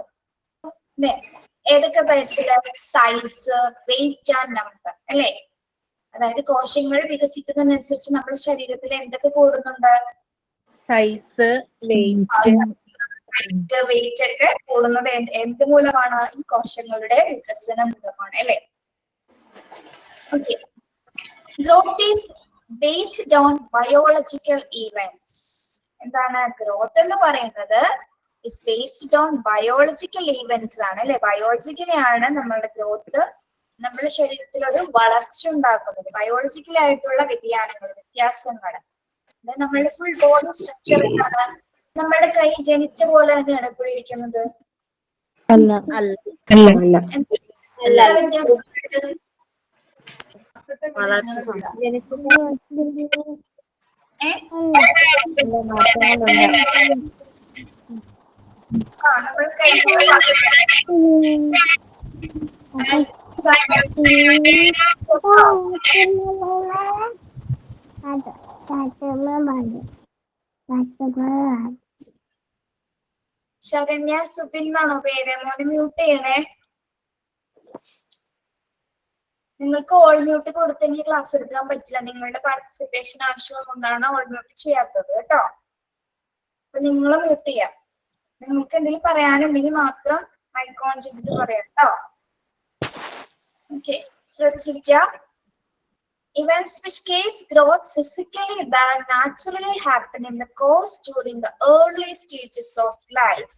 ഏതൊക്കെ തരത്തില്? സൈസ്, വെയിറ്റ് ആൻഡ് നമ്പർ അല്ലെ. അതായത് കോശങ്ങൾ വികസിക്കുന്നതിനനുസരിച്ച് നമ്മുടെ ശരീരത്തിൽ എന്തൊക്കെ കൂടുന്നുണ്ട്? സൈസ്, വെയിറ്റ് ഒക്കെ കൂടുന്നത് എന്ത് മൂലമാണ്? ഈ കോശങ്ങളുടെ വികസനം മൂലമാണ് അല്ലെ. Okay, growth is based on biological events. എന്താണ് ഗ്രോത്ത് എന്ന് പറയുന്നത്? Is based on biological events ആണ് അല്ലെ. ബയോളജിക്കലി ആണ് നമ്മളുടെ ഗ്രോത്ത്, നമ്മുടെ ശരീരത്തിൽ ഒരു വളർച്ച ഉണ്ടാക്കുന്നത്. ബയോളജിക്കലി ആയിട്ടുള്ള വ്യത്യാസങ്ങൾ. നമ്മളുടെ ഫുൾ ബോഡി സ്ട്രക്ചർ എന്താണ്? നമ്മുടെ കൈ ജനിച്ച പോലെ തന്നെയാണ് എപ്പോഴും ഇരിക്കുന്നത്? നമ്മൾ കൈ ശരണ്യ സുബിൻ എന്നാണോ പേര്? മോനെ മ്യൂട്ട് ചെയ്യണേ. നിങ്ങൾക്ക് ഓൾ മ്യൂട്ട് കൊടുത്തെങ്കിൽ ക്ലാസ് എടുക്കാൻ പറ്റില്ല. നിങ്ങളുടെ പാർട്ടിസിപ്പേഷൻ ആവശ്യം കൊണ്ടാണ് ഓൾ മ്യൂട്ട് ചെയ്യാത്തത് കേട്ടോ. അപ്പൊ നിങ്ങൾ മ്യൂട്ട് ചെയ്യാം. നിങ്ങൾക്ക് എന്തെങ്കിലും പറയാനുണ്ടെങ്കിൽ മാത്രം മൈക്ക് ഓൺ ചെയ്തിട്ട് പറയാം കേട്ടോ. ഓക്കെ, ശ്രദ്ധിച്ചിരിക്കുക. Events which cause growth physically that naturally happen in the course during the early stages of life.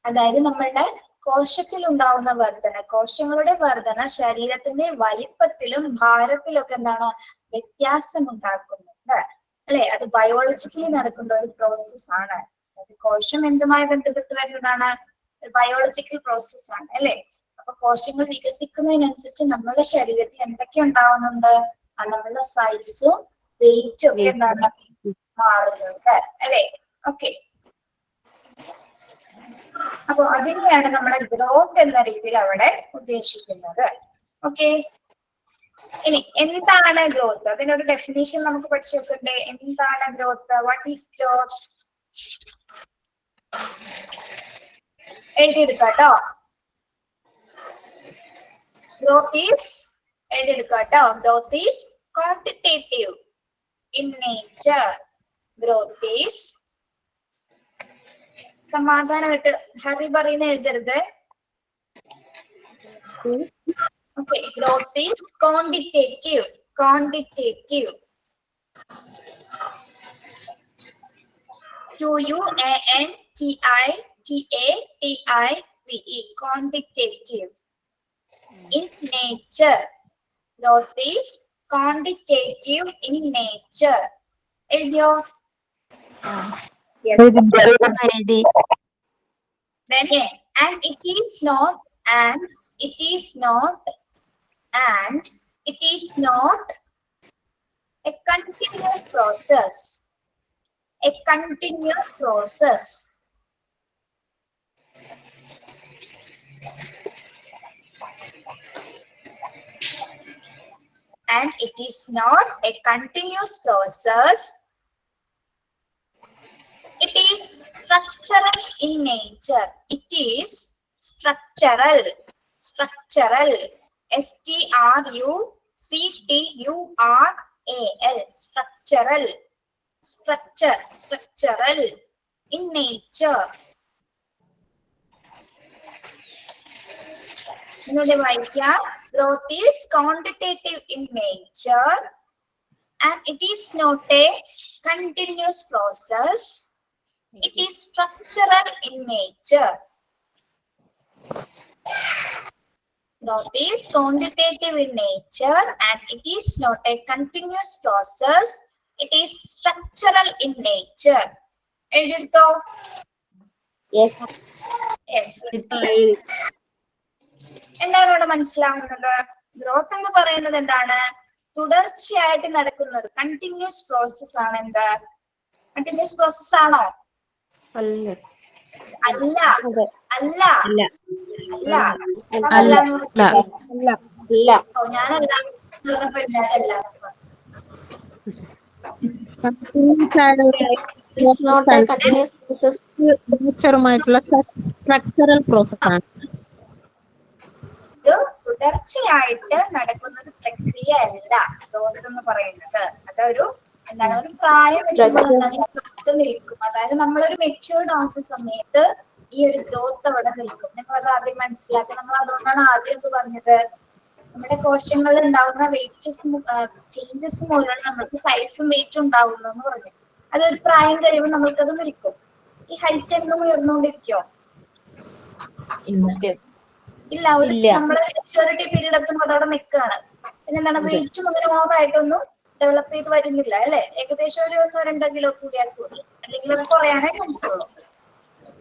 അതായത് നമ്മളുടെ കോശത്തിൽ ഉണ്ടാവുന്ന വർധന, കോശങ്ങളുടെ വർധന ശരീരത്തിന്റെ വലിപ്പത്തിലും ഭാരത്തിലും ഒക്കെ എന്താണ് വ്യത്യാസം ഉണ്ടാക്കുന്നുണ്ട് അല്ലെ. അത് ബയോളജിക്കലി നടക്കുന്ന ഒരു പ്രോസസ് ആണ്. അത് കോശം എന്തുമായി ബന്ധപ്പെട്ട് വരുന്നതാണ്? ബയോളജിക്കൽ പ്രോസസ് ആണ് അല്ലെ. അപ്പൊ കോശങ്ങൾ വികസിക്കുന്നതിനനുസരിച്ച് നമ്മുടെ ശരീരത്തിൽ എന്തൊക്കെ ഉണ്ടാവുന്നുണ്ട്? നമ്മളുടെ സൈസും വെയിറ്റും ഒക്കെ എന്താണ് മാറുന്നുണ്ട് അല്ലെ. ഓക്കെ, അപ്പൊ അതിനെയാണ് നമ്മളെ ഗ്രോത്ത് എന്ന രീതിയിൽ അവിടെ ഉദ്ദേശിക്കുന്നത്. ഓക്കെ, ഇനി എന്താണ് ഗ്രോത്ത്? അതിനൊരു ഡെഫിനേഷൻ നമുക്ക് പഠിച്ചു വെക്കണ്ടേ? എന്താണ് ഗ്രോത്ത്? What is growth? എഴുതിയെടുക്കാട്ടോ. Growth is growth is quantitative in nature. Growth is സമാധാനമായിട്ട് ഹരി പറയുന്ന എഴുതരുത്. Okay, growth is quantitative. Quantitative. Quantitative. Quantitative. In nature. Growth is quantitative in nature. എഴുതിയോ? Then and it is not a continuous process. A continuous process. And it is not a continuous process. It is structural in nature. It is structural. Structural. STRUCTURAL. Structural. Structural in nature. Growth is quantitative in nature and it is not a continuous process. It is structural in nature. Growth is quantitative in nature and it is not a continuous process. It is structural in nature. എഴുതിയെടുത്തോ? Yes. Yes. എന്താണ് ഇവിടെ മനസ്സിലാവുന്നത്? Growth എന്ന് പറയുന്നത് എന്താണ്? തുടർച്ചയായിട്ട് നടക്കുന്ന ഒരു continuous process ആണ്. എന്ത് കണ്ടിന്യൂസ് പ്രോസസ് ആണോ? അല്ല അല്ല അല്ല ഇല്ല. ഞാനല്ല It's not a continuous process. Structural process ആണ്. ഒരു തുടർച്ചയായിട്ട് നടക്കുന്ന ഒരു പ്രക്രിയ അല്ല ഗ്രോത്ത് എന്ന് പറയുന്നത്. അതൊരു എന്താണ്, ഒരു പ്രായം ഗ്രോത്ത് നിൽക്കും. അതായത് നമ്മളൊരു മെച്യൂർഡ് ആവുന്ന സമയത്ത് ഈ ഒരു ഗ്രോത്ത് അവിടെ നിൽക്കും. നിങ്ങൾ അത് ആദ്യം മനസ്സിലാക്കുക. നമ്മൾ അതുകൊണ്ടാണ് ആദ്യം ഇത് പറഞ്ഞത്, നമ്മുടെ കോശങ്ങളിൽ ഉണ്ടാവുന്ന ചേഞ്ചസ് മൂലമാണ് നമ്മൾക്ക് സൈസും വെയിറ്റും ഉണ്ടാവുന്നതെന്ന് പറഞ്ഞു. അതൊരു പ്രായം കഴിയുമ്പോൾ നമ്മൾക്കത് നിൽക്കും. ഈ ഹൈറ്റ് എന്നും ഉയർന്നുകൊണ്ടിരിക്കോ? ഇല്ല. ഒരു നമ്മളെ മെച്യൂരിറ്റി പീരീഡ് എത്തുമ്പോൾ അതവിടെ നിൽക്കുകയാണ്. പിന്നെ എന്താണ്, വെയിറ്റും അങ്ങനെ ഓവറായിട്ടൊന്നും ഡെവലപ്പ് ചെയ്ത് വരുന്നില്ല അല്ലെ. ഏകദേശം ഒരു 1-2 കിലോ കൂടിയാൽ കൂടി, അല്ലെങ്കിൽ അത് കുറയാനേ ചാൻസ് ഉള്ളൂ.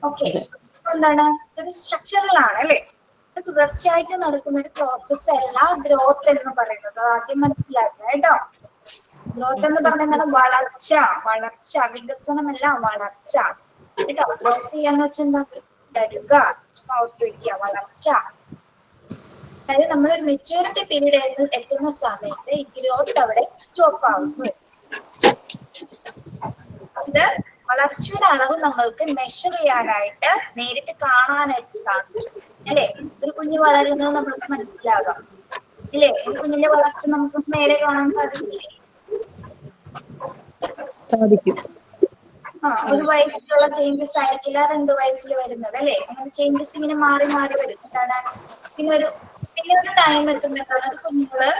ഓക്കെ, എന്താണ്, ഇതൊരു സ്ട്രക്ചറൽ ആണ് അല്ലെ. തുടർച്ചയായിട്ട് നടക്കുന്ന ഒരു പ്രോസസ് അല്ല ഗ്രോത്ത് എന്ന് പറയുന്നത്. ആദ്യം മനസ്സിലാക്കുക കേട്ടോ. ഗ്രോത്ത് എന്ന് പറഞ്ഞാൽ വളർച്ച, വികസനമല്ല, വളർച്ച കേട്ടോ. ഗ്രോത്ത് ചെയ്യാന്ന് വെച്ചാൽ എന്താ? തരുക, ഓർത്ത് വയ്ക്കുക, വളർച്ച. അതായത് നമ്മളൊരു മെച്യൂരിറ്റി പീരീഡ് എത്തുന്ന സമയത്ത് ഈ ഗ്രോത്ത് അവിടെ സ്റ്റോപ്പ് ആവുന്നു. ഇത് വളർച്ചയുടെ അളവ് നമ്മൾക്ക് മെഷർ ചെയ്യാനായിട്ട് നേരിട്ട് കാണാനായിട്ട് സാധിക്കും അല്ലെ. ഒരു കുഞ്ഞ് വളരുന്നത് നമ്മൾക്ക് മനസ്സിലാകാം ഇല്ലേ. ഒരു കുഞ്ഞിന്റെ വളർച്ച നമുക്ക് നേരെ കാണാൻ സാധിക്കില്ലേ? സാധിക്കും. ഒരു വയസ്സിലുള്ള ചേഞ്ചസ് ആയിരിക്കില്ല 2 വയസ്സിൽ വരുന്നത് അല്ലെ. അങ്ങനെ ചേഞ്ചസ് ഇങ്ങനെ മാറി മാറി വരും. എന്താണ് പിന്നെ ഒരു ടൈം എത്തുമ്പോഴാണ് ഒരു കുഞ്ഞുങ്ങള്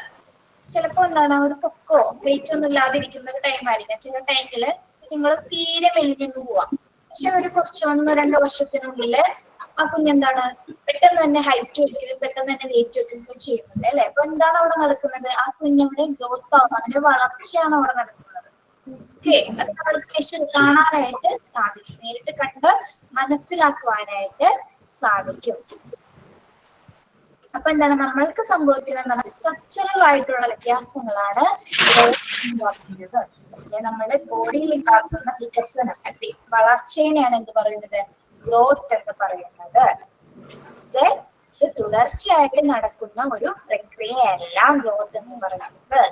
ചിലപ്പോ എന്താണ് ഒരു പൊക്കോ വെയിറ്റ് ഒന്നും ഇല്ലാതിരിക്കുന്ന ഒരു ടൈം ആയിരിക്കാം. ചില ടൈമില് കുഞ്ഞുങ്ങള് തീരെ മെലിഞ്ഞു പോവാം. പക്ഷെ ഒരു കുറച്ച് 1-2 വർഷത്തിനുള്ളില് ആ കുഞ്ഞെന്താണ് പെട്ടെന്ന് തന്നെ ഹൈറ്റ് വെക്കുകയും പെട്ടെന്ന് തന്നെ വെയിറ്റ് വെക്കുകയും ചെയ്യുന്നുണ്ട് അല്ലെ. അപ്പൊ എന്താണ് അവിടെ നടക്കുന്നത്? ആ കുഞ്ഞവിടെ ഗ്രോത്ത് ആവുക, അവന്റെ വളർച്ചയാണ് അവിടെ നടക്കുന്നത്. ഓക്കെ, അത് നമ്മൾക്ക് കാണാനായിട്ട് സാധിക്കും, നേരിട്ട് കണ്ട് മനസ്സിലാക്കുവാനായിട്ട് സാധിക്കും. അപ്പൊ എന്താണ് നമ്മൾക്ക് സംഭവിക്കുന്നത്? എന്താണ് സ്ട്രക്ചറൽ ആയിട്ടുള്ള വ്യത്യാസങ്ങളാണ് പറയുന്നത്. നമ്മുടെ ബോഡിയിൽ ഉണ്ടാക്കുന്ന വികസനം അല്ലെ, വളർച്ചേനെയാണ് എന്ത് പറയുന്നത്? ഗ്രോത്ത് എന്ന് പറയുന്നത്. ഇത് തുടർച്ചയായിട്ട് നടക്കുന്ന ഒരു പ്രക്രിയയല്ല ഗ്രോത്ത് എന്ന് പറയുന്നത്.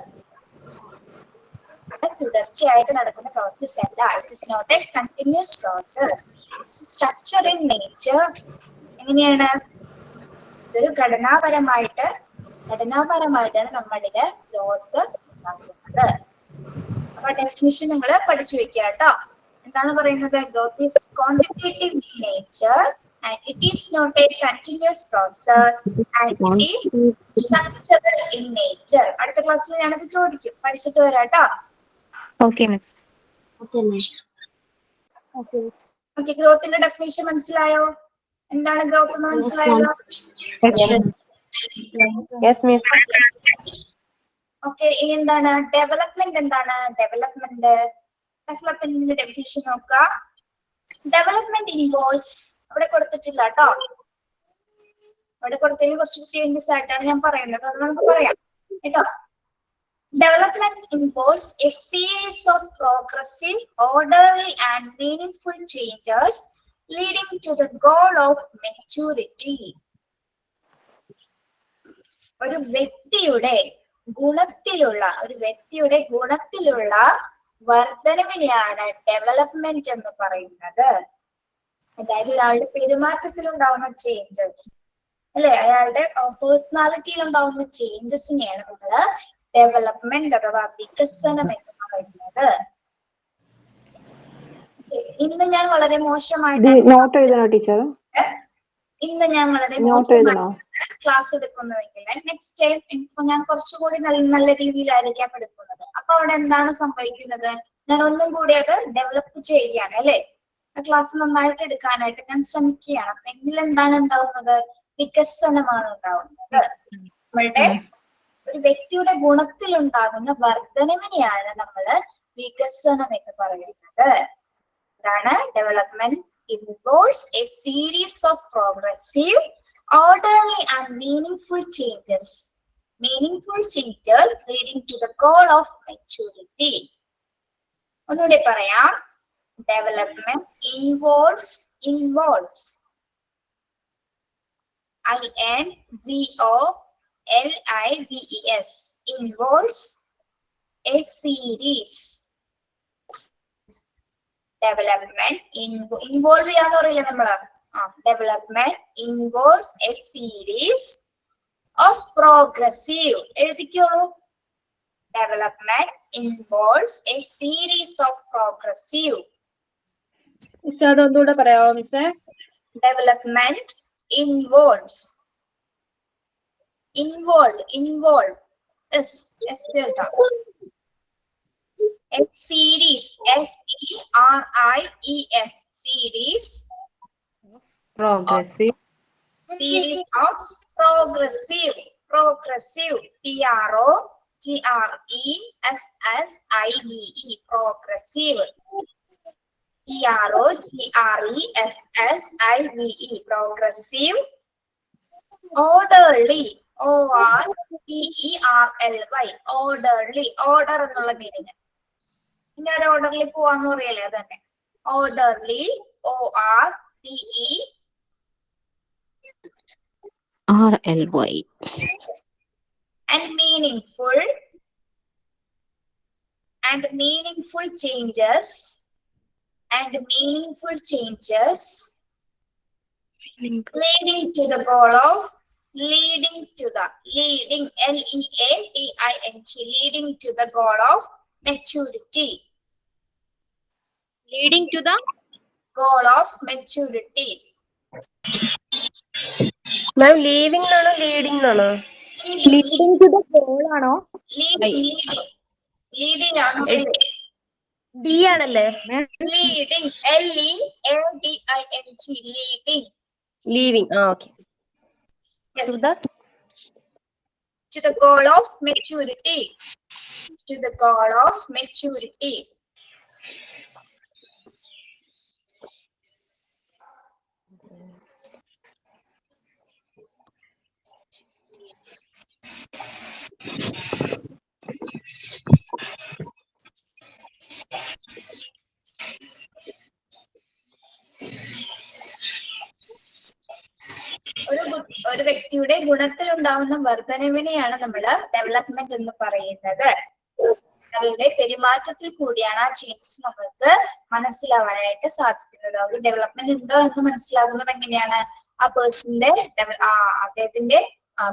തുടർച്ചയായിട്ട് നടക്കുന്ന പ്രോസസ് അല്ല. It is not a continuous process. Structure in nature എങ്ങനെയാണ്? ഇതൊരു ഘടനാപരമായിട്ടാണ് നമ്മളില് ഗ്രോത്ത് ഉണ്ടാക്കുന്നത്. അപ്പൊ ഡെഫിനിഷൻ നിങ്ങൾ പഠിച്ചു വെക്കുക കേട്ടോ. എന്താണ് പറയുന്നത്? Growth is quantitative in nature and it is not a continuous process and it is structural in nature. അടുത്ത ക്ലാസ്സിൽ ഞാനത് ചോദിക്കും, പഠിച്ചിട്ട് വരാം കേട്ടോ. Okay, miss. ഓക്കെ, ഗ്രോത്തിന്റെ ഡെഫിനിഷൻ മനസ്സിലായോ? എന്താണ് ഗ്രോത്ത് എന്ന് മനസ്സിലായോ? Yes miss. ഓക്കെ, ഇനി എന്താണ് ഡെവലപ്മെന്റ്? എന്താണ് ഡെവലപ്മെന്റിന്റെ ഡെഫിനിഷൻ നോക്കുക. ഡെവലപ്മെന്റ് ഇൻവോൾവ്സ്, അവിടെ കൊടുത്തിട്ടില്ല കേട്ടോ. അവിടെ കൊടുത്തതിൽ കുറച്ച് ചേഞ്ചസ് ആയിട്ടാണ് ഞാൻ പറയുന്നത്, അത് നമുക്ക് പറയാം കേട്ടോ. Development involves a series of progressive, orderly and meaningful changes leading to the goal of maturity. ഒരു വ്യക്തിയുടെ ഗുണത്തിലുള്ള വർധനവിനെയാണ് ഡെവലപ്മെന്റ് എന്ന് പറയുന്നത്. അതായത് ഒരാളുടെ പെരുമാറ്റത്തിൽ ഉണ്ടാവുന്ന ചേഞ്ചസ് അല്ലെ, അയാളുടെ പേഴ്സണാലിറ്റിയിൽ ഉണ്ടാവുന്ന ചേഞ്ചസിനെയാണ് നമ്മള് ഡെവലപ്മെന്റ് അഥവാ വികസനം എന്ന് പറയുന്നത്. ഇന്ന് ഞാൻ വളരെ മോശമായിട്ട് ക്ലാസ് എടുക്കുന്നതെങ്കിൽ നെക്സ്റ്റ് ടൈം ഞാൻ കുറച്ചുകൂടി നല്ല രീതിയിലായിരിക്കാം എടുക്കുന്നത്. അപ്പൊ അവിടെ എന്താണ് സംഭവിക്കുന്നത്? ഞാൻ ഒന്നും കൂടി അത് ഡെവലപ്പ് ചെയ്യുകയാണ് അല്ലെ. ക്ലാസ് നന്നായിട്ട് എടുക്കാനായിട്ട് ഞാൻ ശ്രമിക്കുകയാണ്. എങ്കിൽ എന്താണ് ഉണ്ടാവുന്നത്? വികസനമാണ് ഉണ്ടാവുന്നത്. നമ്മളുടെ ഒരു വ്യക്തിയുടെ ഗുണത്തിൽ ഉണ്ടാകുന്ന വർധനവിനെയാണ് നമ്മള് വികസനം എന്ന് പറയുന്നത്. അതാണ് development involves a series of progressive, orderly and meaningful changes leading to the goal of maturity. ഒന്നുകൂടി പറയാം. Development involves involves a series. Development involve ചെയ്യാന്ന് പറയില്ല നമ്മള്. Development involves a series of progressive. എഴുതിക്കോളൂ. Development involves a series of progressive. അതൊന്നുകൂടെ പറയാമോ മിസ്സേ? Development involve yes delta a series SERIES series progressive of progressive progressive progressive progressive orderly orderly order എന്നുള്ള meaning. ഇനി ഒരു orderly പോവാന്ന് പറയല്ലേ, അത് തന്നെ orderly RLY and meaningful changes and meaningful changes leading to the goal of leading to the leading leading to the goal of maturity. Leading to the Goal of maturity. Ma'am leaving ആണോ leading ആണോ? Leading to the goal ആണോ? Leading ആണോ? D ആണല്ലേ? Leading LEADING leading. Leaving. Okay. Yes. To the To the goal of maturity. To the goal of maturity. ഒരു വ്യക്തിയുടെ ഗുണത്തിൽ ഉണ്ടാവുന്ന വർധനവിനെയാണ് നമ്മൾ development എന്ന് പറയുന്നത്. അവരുടെ പെരുമാറ്റത്തിൽ കൂടിയാണ് ആ ചേഞ്ചസ് നമ്മൾക്ക് മനസ്സിലാവാനായിട്ട് സാധിക്കുന്നത്. ഒരു ഡെവലപ്മെന്റ് ഉണ്ടോ എന്ന് മനസ്സിലാകുന്നത് എങ്ങനെയാണ്? ആ പേഴ്സണിന്റെ അദ്ദേഹത്തിന്റെ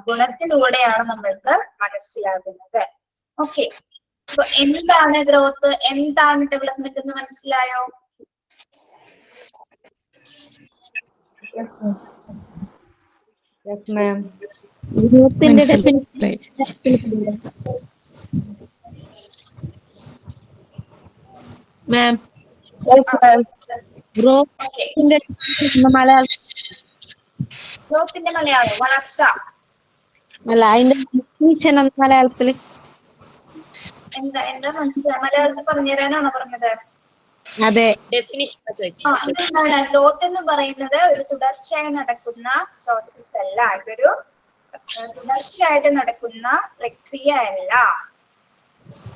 ഗുണത്തിലൂടെയാണ് നമ്മൾക്ക് മനസ്സിലാകുന്നത്. ഓക്കെ, അപ്പൊ എന്താണ് ഗ്രോത്ത്, എന്താണ് ഡെവലപ്മെന്റ് എന്ന് മനസ്സിലായോ? Yes, ma'am. മാം ഗ്രോത്തിന്റെ മലയാളം വളർച്ച. അല്ല, അതിന്റെ മലയാളത്തില് എന്താ മനസ്സിലായി? മലയാളത്തിൽ പറഞ്ഞുതരാനാണോ പറഞ്ഞത്? അതെ, ഡെഫിനിഷൻ അതെന്താണ് ഗ്രോത്ത് എന്ന് പറയുന്നത്? ഒരു തുടർച്ചയായി നടക്കുന്ന പ്രോസസ് അല്ല, ഇതൊരു തുടർച്ചയായിട്ട് നടക്കുന്ന പ്രക്രിയ അല്ല.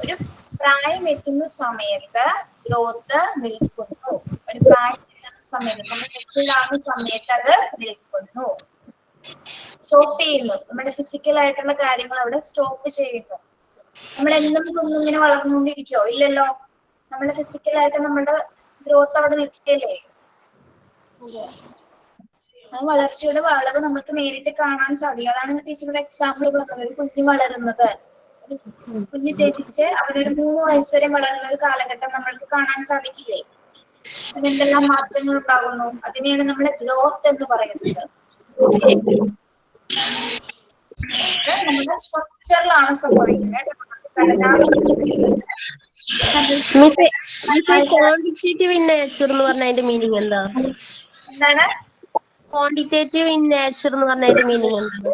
ഒരു പ്രായം എത്തുന്ന സമയത്ത് ഗ്രോത്ത് നിൽക്കുന്നു. ഒരു പ്രായം എത്തുന്ന സമയത്ത് നമ്മൾ ആകുന്ന സമയത്ത് അത് നിൽക്കുന്നു, സ്റ്റോപ്പ് ചെയ്യുന്നു. നമ്മുടെ ഫിസിക്കൽ ആയിട്ടുള്ള കാര്യങ്ങൾ അവിടെ സ്റ്റോപ്പ് ചെയ്യുന്നു. നമ്മൾ എന്നും ഇങ്ങനെ വളർന്നുകൊണ്ടിരിക്കോ? ഇല്ലല്ലോ. നമ്മുടെ ഫിസിക്കലായിട്ട് നമ്മുടെ ഗ്രോത്ത് അവിടെ നിൽക്കല്ലേ. ആ വളർച്ചയുടെ വളവ് നമുക്ക് നേരിട്ട് കാണാൻ സാധിക്കും. അതാണ് ടീച്ചറുടെ എക്സാമ്പിൾ പറഞ്ഞത്. ഒരു കുഞ്ഞ് വളരുന്നത്, ഒരു കുഞ്ഞ് ജനിച്ച് അവനൊരു 3 വയസ്സ് വരെ വളരുന്ന ഒരു കാലഘട്ടം നമ്മൾക്ക് കാണാൻ സാധിക്കില്ലേ? അതിനെന്തെല്ലാം മാറ്റങ്ങൾ ഉണ്ടാകുന്നു? അതിനെയാണ് നമ്മൾ ഗ്രോത്ത് എന്ന് പറയുന്നത്. നമ്മുടെ സ്ട്രക്ചറിലാണ് സംഭവിക്കുന്നത്. ക്വാണ്ടിറ്റേറ്റീവ് ഇൻ നേച്ചർ എന്ന് പറഞ്ഞ അതിന്റെ മീനിങ് എന്താ? എന്താണ് ക്വാണ്ടിറ്റേറ്റീവ് ഇൻ നേച്ചർ എന്ന് പറഞ്ഞ അതിന്റെ മീനിങ് എന്താ?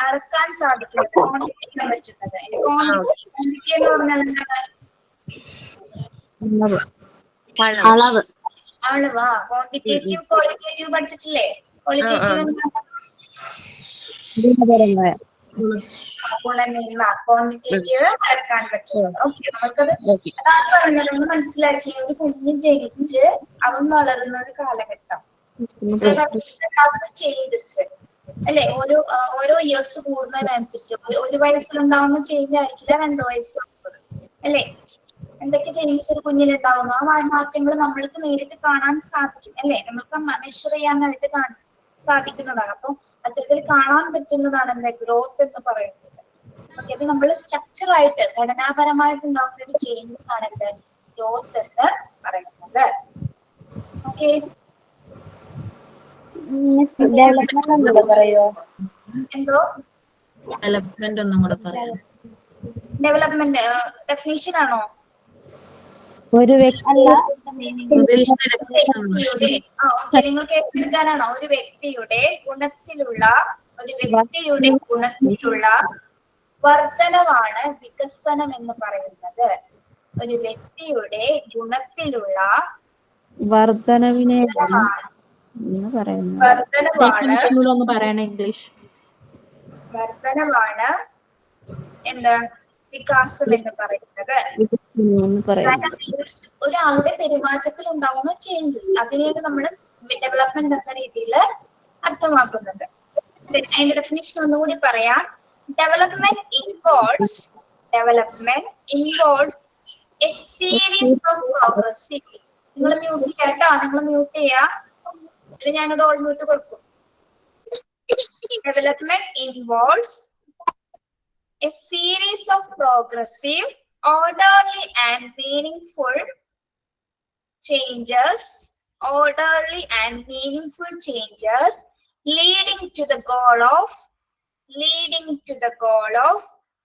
അളക്കാൻ സാധിക്കുന്നത്, ക്വാണ്ടിറ്റി ചെയ്യാൻ പറ്റുന്നത്. ക്വാണ്ടിറ്റി എന്ന് പറഞ്ഞാൽ എന്താണ്? അളവാ. ക്വാണ്ടിറ്റേറ്റീവ് ക്വാളിറ്റേറ്റീവ് പഠിച്ചിട്ടില്ലേ? ക്വാളിറ്റേറ്റീവ് ഗുണമേന്മ, ക്വാണ്ടിറ്റേറ്റീവ് അളക്കാൻ പറ്റുന്നത്. ഓക്കെ, നമുക്കത് അതാണ് പറഞ്ഞതെന്ന് മനസ്സിലാക്കി. ഒരു കുഞ്ഞ് ജനിച്ച് അവൻ വളരുന്ന ഒരു കാലഘട്ടം, ചേഞ്ചസ് അല്ലെ? ഓരോ ഇയേഴ്സ് കൂടുന്നതിനനുസരിച്ച് 1 വയസ്സിലുണ്ടാവുന്ന ചേഞ്ച് ആയിരിക്കില്ല 2 വയസ്സ് അല്ലെ? എന്തൊക്കെ ചേഞ്ചസ് ഒരു കുഞ്ഞിലുണ്ടാവുന്നു, ആ മാറ്റങ്ങൾ നമ്മൾക്ക് നേരിട്ട് കാണാൻ സാധിക്കും അല്ലെ? നമുക്ക് മെഷർ ചെയ്യാനായിട്ട് സാധിക്കുന്നതാണ്. അപ്പൊ അത്തരത്തിൽ കാണാൻ പറ്റുന്നതാണ് എന്താ ഗ്രോത്ത് എന്ന് പറയുന്നത്. ഓക്കെ, അത് നമ്മൾ സ്ട്രക്ചറായിട്ട് ഘടനാപരമായിട്ടുണ്ടാകുന്ന ഒരു ചേഞ്ചസ് ആണ് എന്ത് ഗ്രോത്ത് എന്ന് പറയുന്നത്. ഓക്കെ, എന്തോ ഡെവലപ്മെന്റ് ഒന്നും കൂടെ പറയാം. ഡെവലപ്മെന്റ് ഡെഫിനിഷൻ ആണോ? ഒരു വ്യക്തി നിങ്ങൾക്ക് ഏറ്റെടുക്കാനാണോ? ഒരു വ്യക്തിയുടെ ഗുണത്തിലുള്ള വർധനവാണ് വികസനം എന്ന് പറയുന്നത്. ഒരു വ്യക്തിയുടെ ഗുണത്തിലുള്ള വർധനവാണ് എന്താ വികാസം എന്ന് പറയുന്നത്. ഒരാളുടെ പെരുമാറ്റത്തിൽ ഉണ്ടാവുന്ന ചേഞ്ചസ്, അതിനെയാണ് നമ്മൾ ഡെവലപ്മെന്റ് എന്ന രീതിയിൽ അർത്ഥമാക്കുന്നത്. അതിന്റെ ഡെഫിനിഷൻ ഒന്നുകൂടി പറയാം. Development involves a series of progressive നിങ്ങൾ മ്യൂട്ട് ചെയ്യാം കേട്ടോ, നിങ്ങൾ മ്യൂട്ട് ചെയ്യാം, അല്ലെങ്കിൽ ഞാനത് ഓൾ മ്യൂട്ട് കൊടുക്കും. Development involves a series of progressive, orderly and meaningful changes, leading to the goal of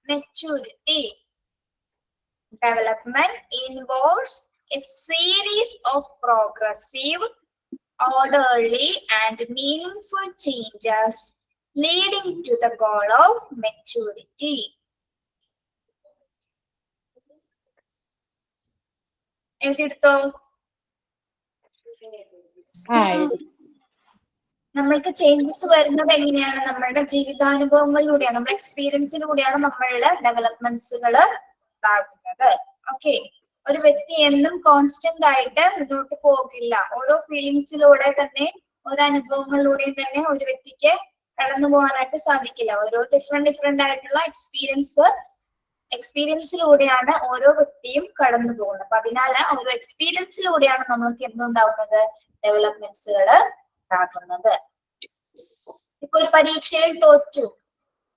maturity. Development involves a series of progressive, orderly and meaningful changes leading to the goal of maturity. എഴുതിയെടുത്തോ? നമ്മൾക്ക് changes വരുന്നത് എങ്ങനെയാണ്? നമ്മളുടെ ജീവിതാനുഭവങ്ങളിലൂടെയാണ്, നമ്മുടെ എക്സ്പീരിയൻസിലൂടെയാണ് നമ്മളുടെ ഡെവലപ്മെന്റ്സുകൾ ഉണ്ടാകുന്നത്. Okay, ഒരു വ്യക്തി എന്നും കോൺസ്റ്റന്റ് ആയിട്ട് മുന്നോട്ട് പോകില്ല. ഓരോ ഫീലിങ്സിലൂടെ തന്നെ, ഓരോ അനുഭവങ്ങളിലൂടെയും തന്നെ ഒരു വ്യക്തിക്ക് കടന്നു പോകാനായിട്ട് സാധിക്കില്ല. ഓരോ ഡിഫറെന്റ് ആയിട്ടുള്ള എക്സ്പീരിയൻസിലൂടെയാണ് ഓരോ വ്യക്തിയും കടന്നു പോകുന്നത്. അപ്പൊ അതിനാൽ ഓരോ എക്സ്പീരിയൻസിലൂടെയാണ് നമ്മൾക്ക് എന്തുണ്ടാവുന്നത്? ഡെവലപ്മെന്റ്സുകൾ ഉണ്ടാക്കുന്നത്. ഇപ്പൊ ഒരു പരീക്ഷയിൽ തോറ്റു,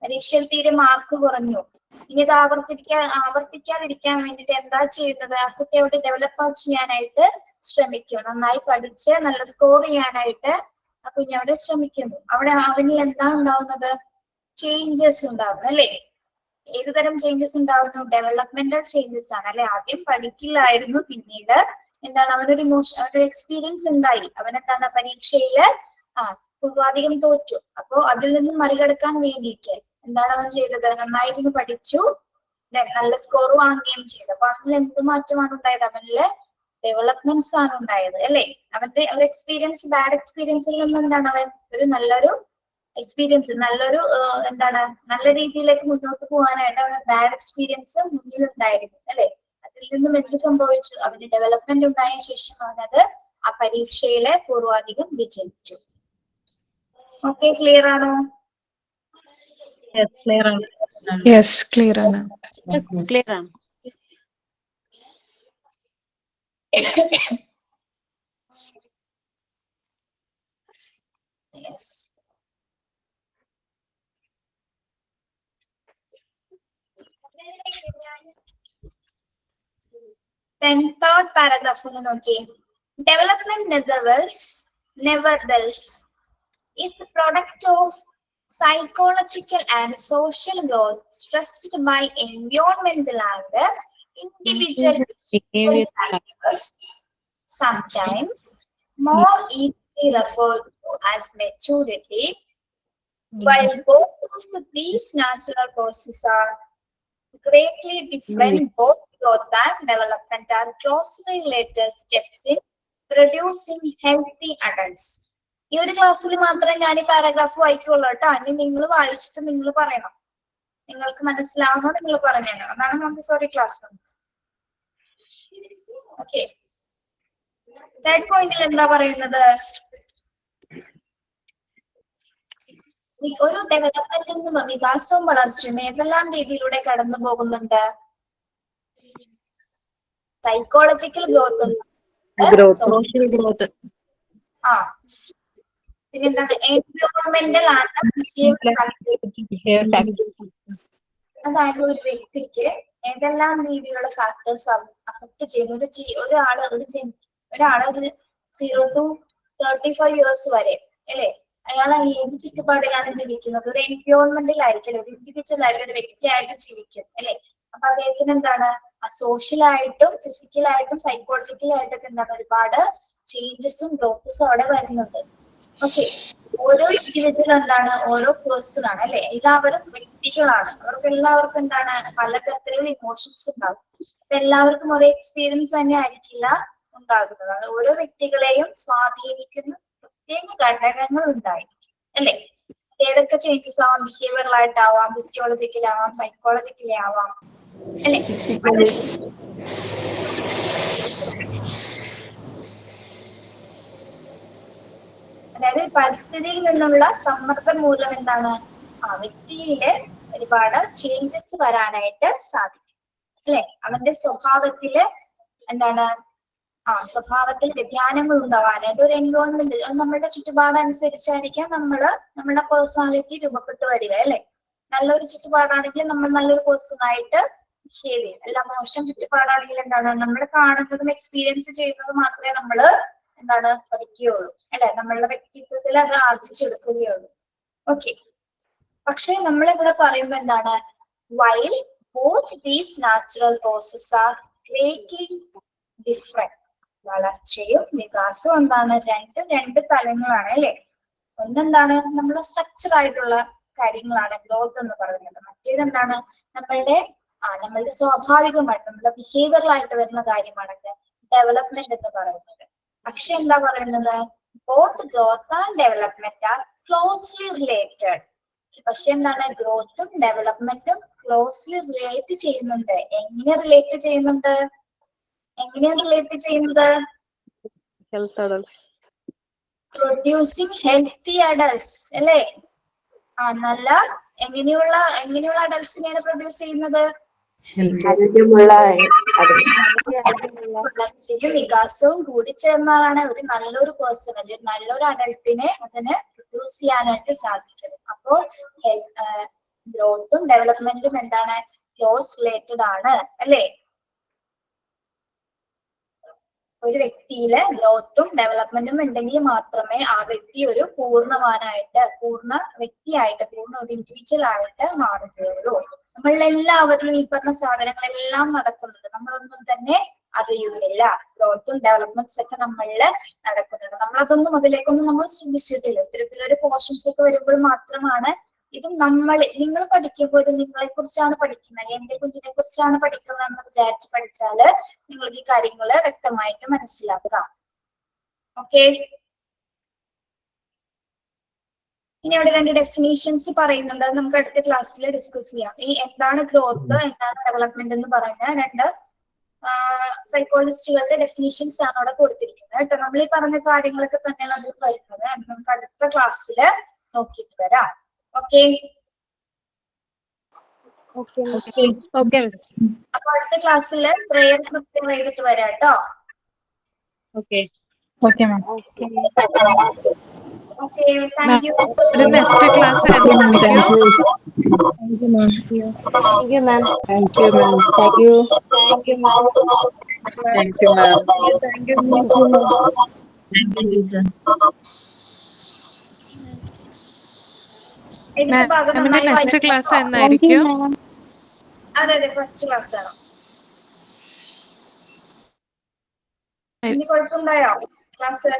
പരീക്ഷയിൽ തീരെ മാർക്ക് കുറഞ്ഞു, ഇനി ഇത് ആവർത്തിക്കാതിരിക്കാൻ വേണ്ടിട്ട് എന്താ ചെയ്യുന്നത്? ആ കുട്ടി അവിടെ ഡെവലപ്പ് ചെയ്യാനായിട്ട് ശ്രമിക്കും. നന്നായി പഠിച്ച് നല്ല സ്കോർ ചെയ്യാനായിട്ട് ആ കുഞ്ഞവിടെ ശ്രമിക്കുന്നു. അവിടെ അവനിൽ എന്താ ഉണ്ടാവുന്നത്? ചേഞ്ചസ് ഉണ്ടാവുന്നു അല്ലെ? ഏത് തരം ചേഞ്ചസ് ഉണ്ടാവുന്നു? ഡെവലപ്മെന്റൽ ചേഞ്ചസ് ആണ് അല്ലെ? ആദ്യം പഠിക്കില്ലായിരുന്നു, പിന്നീട് എന്താണ് അവനൊരു എക്സ്പീരിയൻസ് ഉണ്ടായി. അവനെന്താണ് പരീക്ഷയില് പൂർവാധികം തോറ്റു. അപ്പോ അതിൽ നിന്നും മറികടക്കാൻ വേണ്ടിയിട്ട് എന്താണ് അവൻ ചെയ്തത്? നന്നായിരുന്നു പഠിച്ചു, നല്ല സ്കോർ വാങ്ങുകയും ചെയ്തു. അപ്പൊ അവനിൽ എന്ത് മാറ്റമാണ് ഉണ്ടായത്? അവനില് ഡെവലപ്മെന്റ്സ് ആണ് ഉണ്ടായത് അല്ലെ? അവന്റെ ഒരു എക്സ്പീരിയൻസ്, ബാഡ് എക്സ്പീരിയൻസിൽ നിന്ന് എന്താണ് അവൻ ഒരു നല്ലൊരു എക്സ്പീരിയൻസ്, നല്ലൊരു നല്ല രീതിയിലേക്ക് മുന്നോട്ട് പോകാനായിട്ട് അവന് ബാഡ് എക്സ്പീരിയൻസ് മുന്നിൽ ഉണ്ടായിരുന്നു അല്ലെ? അതിൽ നിന്നും എന്ത് സംഭവിച്ചു? അവന് ഡെവലപ്മെന്റ് ഉണ്ടായ ശേഷം അവനത് ആ പരീക്ഷയിലെ പൂർവാധികം വിജയിച്ചു. ഓക്കെ, ക്ലിയർ ആണോ? യെസ്, ക്ലിയർ ആണ്. ക്ലിയർ ആണ്. Yes. Then third paragraph ഒന്ന് നോക്കിയേ. Development nevertheless is the product of psychological and social growth stressed by environmental and individual behavioral factors, sometimes more easily referred to as maturity. While both of these natural processes are greatly different, both growth and development are closely related steps in producing healthy adults. ഈ ഒരു ക്ലാസ്സിൽ മാത്രമേ ഞാൻ ഈ paragraph വായിക്കുള്ളൂ കേട്ടോ. ഇനി നിങ്ങൾ വായിച്ചിട്ട് നിങ്ങൾ പറയണം, നിങ്ങൾക്ക് മനസ്സിലാവുന്നത് നിങ്ങൾ പറഞ്ഞു. അതാണ് മോണ്ടിസോറി ക്ലാസ്. ഓക്കെ, തേർഡ് പോയിന്റിൽ എന്താ പറയുന്നത്? ഒരു ഡെവലപ്മെന്റിൽ നിന്ന് വികാസവും വളർച്ചയും ഏതെല്ലാം രീതിയിലൂടെ കടന്നു പോകുന്നുണ്ട്? സൈക്കോളജിക്കൽ ഗ്രോത്ത് ഉണ്ട്, സോഷ്യൽ ഗ്രോത്ത്, പിന്നെന്താണ്? എൻവയോൺമെന്റൽ ആൻഡ് ബിഹേവിയർ ഫാക്ടേഴ്സ്. അതായത് ഒരു വ്യക്തിക്ക് ഏതെല്ലാം രീതിയിലുള്ള ഫാക്ടേഴ്സ് അഫക്ട് ചെയ്യുന്നു? ഒരാള് ഒരു 0 to 35 years വരെ അല്ലെ, അയാൾ ഏത് ചുറ്റുപാടിലാണ് ജീവിക്കുന്നത്? ഒരു എൻവയോൺമെന്റിലായിരിക്കും, ഒരു ഇൻഡിവിജ്വൽ ആയിട്ട് ഒരു വ്യക്തിയായിട്ട് ജീവിക്കും അല്ലെ? അപ്പൊ അദ്ദേഹത്തിന് എന്താണ് സോഷ്യലായിട്ടും ഫിസിക്കലായിട്ടും സൈക്കോളജിക്കലായിട്ടൊക്കെ എന്താണ് ഒരുപാട് ചേഞ്ചസും ഗ്രോത്തസും അവിടെ വരുന്നുണ്ട്. ഓക്കെ, ഓരോ ഇൻഡിവിജ്വൽ എന്താണ്? ഓരോ പേഴ്സൺ ആണ് അല്ലെ? എല്ലാവരും വ്യക്തികളാണ്. അവർക്ക് എല്ലാവർക്കും എന്താണ് പലതരത്തിലുള്ള ഇമോഷൻസ് ഉണ്ടാകും. അപ്പൊ എല്ലാവർക്കും ഒരേ എക്സ്പീരിയൻസ് തന്നെ ആയിരിക്കില്ല ഉണ്ടാകുന്നത്. ഓരോ വ്യക്തികളെയും സ്വാധീനിക്കുന്ന പ്രത്യേക ഘടകങ്ങൾ ഉണ്ടായിരിക്കും അല്ലെ? ഏതൊക്കെ ചേഞ്ചസ് ആവാം? ബിഹേവിയറൽ ആയിട്ടാവാം, ഫിസിയോളജിക്കലി ആവാം, സൈക്കോളജിക്കലി ആവാം അല്ലെ? അതായത് പരിസ്ഥിതിയിൽ നിന്നുള്ള സമ്മർദ്ദം മൂലം എന്താണ് വ്യക്തിയില് ഒരുപാട് ചേഞ്ചസ് വരാനായിട്ട് സാധിക്കും അല്ലെ? അവന്റെ സ്വഭാവത്തില് എന്താണ് സ്വഭാവത്തിൽ വ്യതിയാനങ്ങൾ ഉണ്ടാവാനായിട്ട് ഒരു എൻവയോൺമെന്റ്, നമ്മുടെ ചുറ്റുപാടനുസരിച്ചായിരിക്കാം നമ്മുടെ പേഴ്സണാലിറ്റി രൂപപ്പെട്ടു വരിക അല്ലെ. നല്ലൊരു ചുറ്റുപാടാണെങ്കിൽ നമ്മൾ നല്ലൊരു പേഴ്സൺ ആയിട്ട് ബിഹേവ് ചെയ്യും. അല്ല മോശം ചുറ്റുപാടാണെങ്കിൽ എന്താണ്, നമ്മൾ കാണുന്നതും എക്സ്പീരിയൻസ് ചെയ്യുന്നതും മാത്രമേ നമ്മൾ പഠിക്കുകയുള്ളൂ അല്ലെ, നമ്മളുടെ വ്യക്തിത്വത്തിൽ അത് ആർജിച്ചെടുക്കുകയുള്ളൂ. ഓക്കെ, പക്ഷെ നമ്മളിവിടെ പറയുമ്പോ എന്താണ്, while both these natural processes are greatly different. വളർച്ചയും വികാസവും എന്താണ്, രണ്ട് തലങ്ങളാണ് അല്ലെ. ഒന്നെന്താണ് നമ്മുടെ സ്ട്രക്ചർ ആയിട്ടുള്ള കാര്യങ്ങളാണ് ഗ്രോത്ത് എന്ന് പറയുന്നത്. മറ്റേതെന്താണ് നമ്മളുടെ സ്വാഭാവികമായിട്ട് നമ്മുടെ ബിഹേവിയറലായിട്ട് വരുന്ന കാര്യമാണ് ഡെവലപ്മെന്റ് എന്ന് പറയുന്നത്. പക്ഷെ എന്താ പറയുന്നത്, both growth and development R closely related. പക്ഷെ എന്താണ്, ഗ്രോത്തും ഡെവലപ്മെന്റും ക്ലോസ്ലി റിലേറ്റ് ചെയ്യുന്നുണ്ട്. എങ്ങനെയാണ് റിലേറ്റ് ചെയ്യുന്നത്? Health adults producing healthy adults അല്ലേ. നല്ല എങ്ങനെയുള്ള അഡൾട്ട്സിനെയാണ് പ്രൊഡ്യൂസ് ചെയ്യുന്നത്? വളർച്ചയും വികാസവും കൂടി ചേർന്നാലാണ് ഒരു നല്ലൊരു പേഴ്സൺ അല്ലെങ്കിൽ നല്ലൊരു അഡൾട്ടിനെ അതിന് പ്രൊഡ്യൂസ് ചെയ്യാനായിട്ട് സാധിക്കുന്നത്. അപ്പോൾ ഗ്രോത്തും ഡെവലപ്മെന്റും എന്താണ്, ക്ലോസ് റിലേറ്റഡ് ആണ് അല്ലേ. ഒരു വ്യക്തിയില് ഗ്രോത്തും ഡെവലപ്മെന്റും ഉണ്ടെങ്കിൽ മാത്രമേ ആ വ്യക്തി ഒരു പൂർണ്ണ വ്യക്തിയായിട്ട് പൂർണ്ണ ഒരു ഇൻഡിവിജ്വൽ ആയിട്ട് മാറുകയുള്ളൂ. നമ്മളെല്ലാവരിലും ഈ പറഞ്ഞ സാധനങ്ങളെല്ലാം നടക്കുന്നുണ്ട്, നമ്മളൊന്നും തന്നെ അറിയുന്നില്ല. ഗ്രോത്തും ഡെവലപ്മെന്റ്സ് ഒക്കെ നമ്മളില് നടക്കുന്നുണ്ട്, നമ്മളതൊന്നും അതിലേക്കൊന്നും നമ്മൾ ശ്രദ്ധിച്ചിട്ടില്ല. ഇത്തരത്തിലൊരു പോർഷൻസ് ഒക്കെ വരുമ്പോൾ മാത്രമാണ് ഇത് നിങ്ങൾ പഠിക്കുമ്പോൾ ഇത് നിങ്ങളെ കുറിച്ചാണ് പഠിക്കുന്നത്, എന്റെ കുഞ്ഞിനെ കുറിച്ചാണ് പഠിക്കുന്നത് എന്ന് വിചാരിച്ച് പഠിച്ചാല് നിങ്ങൾക്ക് ഈ കാര്യങ്ങള് വ്യക്തമായിട്ട് മനസ്സിലാക്കാം. ഓക്കെ, ഇനി അവിടെ 2 ഡെഫിനേഷൻസ് പറയുന്നുണ്ട്, അത് നമുക്ക് അടുത്ത ക്ലാസ്സിൽ ഡിസ്കസ് ചെയ്യാം. ഈ എന്താണ് ഗ്രോത്ത്, എന്താണ് ഡെവലപ്മെന്റ് എന്ന് പറഞ്ഞ 2 സൈക്കോളജിസ്റ്റുകളുടെ ഡെഫിനേഷൻസ് ആണ് അവിടെ കൊടുത്തിരിക്കുന്നത് കേട്ടോ. നമ്മൾ ഈ പറഞ്ഞ കാര്യങ്ങളൊക്കെ തന്നെയാണ് അതിൽ വരുന്നത്. അത് നമുക്ക് അടുത്ത ക്ലാസ്സിൽ നോക്കിയിട്ട് വരാം. ഓക്കെ, അപ്പൊ അടുത്ത ക്ലാസ്സിൽ പ്രെയർ പ്രിപ്പയർ ചെയ്തിട്ട് വരാം കേട്ടോ. Okay ma'am. Okay, thank you. Next class ആയിരിക്കും. ഇതിന്റെ ഭാഗം നന്നായി നെക്സ്റ്റ് ക്ലാസ് എന്നായിരിക്കും? അതെ, ഫസ്റ്റ് ക്ലാസ് ആണ്. ഇനി കുഴപ്പമുണ്ടായോ ക്ലാസ്?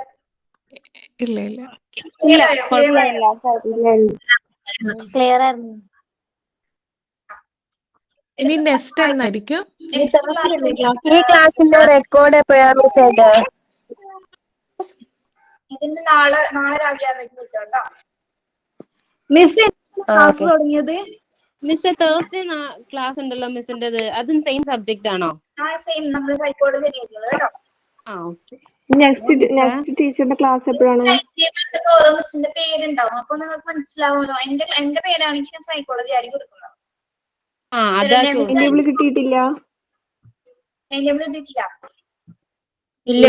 ഇല്ല. ക്ലിയർ ആയിരുന്നു. ഇനി നെക്സ്റ്റ് എന്നായിരിക്കും? ഈ ക്ലാസ്സിന്റെ റെക്കോർഡ് എപ്പോഴാണ് മിസ് ആയിട്ട്? ഇതിന്റെ നാളെ രാവിലെ ആവുമ്പോഴേക്കും കിട്ടും കേട്ടോ. മിസ് ക്ലാസ് തുടങ്ങിയത് മിസ് തേഴ്സ്ഡേ ക്ലാസ് ഉണ്ടല്ലോ മിസ്സിന്റേത്, അതും സെയിം സബ്ജക്റ്റ് ആണോ? സെയിം, നമ്മൾ സൈക്കോളജി കേട്ടോ. ഓക്കെ. നെക്സ്റ്റ് ടീച്ചറുടെ ക്ലാസ് എപ്പോഴാണ്? ഓരോ മിസ്സിന്റെ പേരുണ്ടാവും, അപ്പൊ നിങ്ങൾക്ക് മനസ്സിലാവുമല്ലോ. എന്റെ പേരാണെങ്കിൽ ഞാൻ സൈക്കോളജി ആയിരിക്കും കൊടുക്കുന്നത്. കിട്ടിയിട്ടില്ല.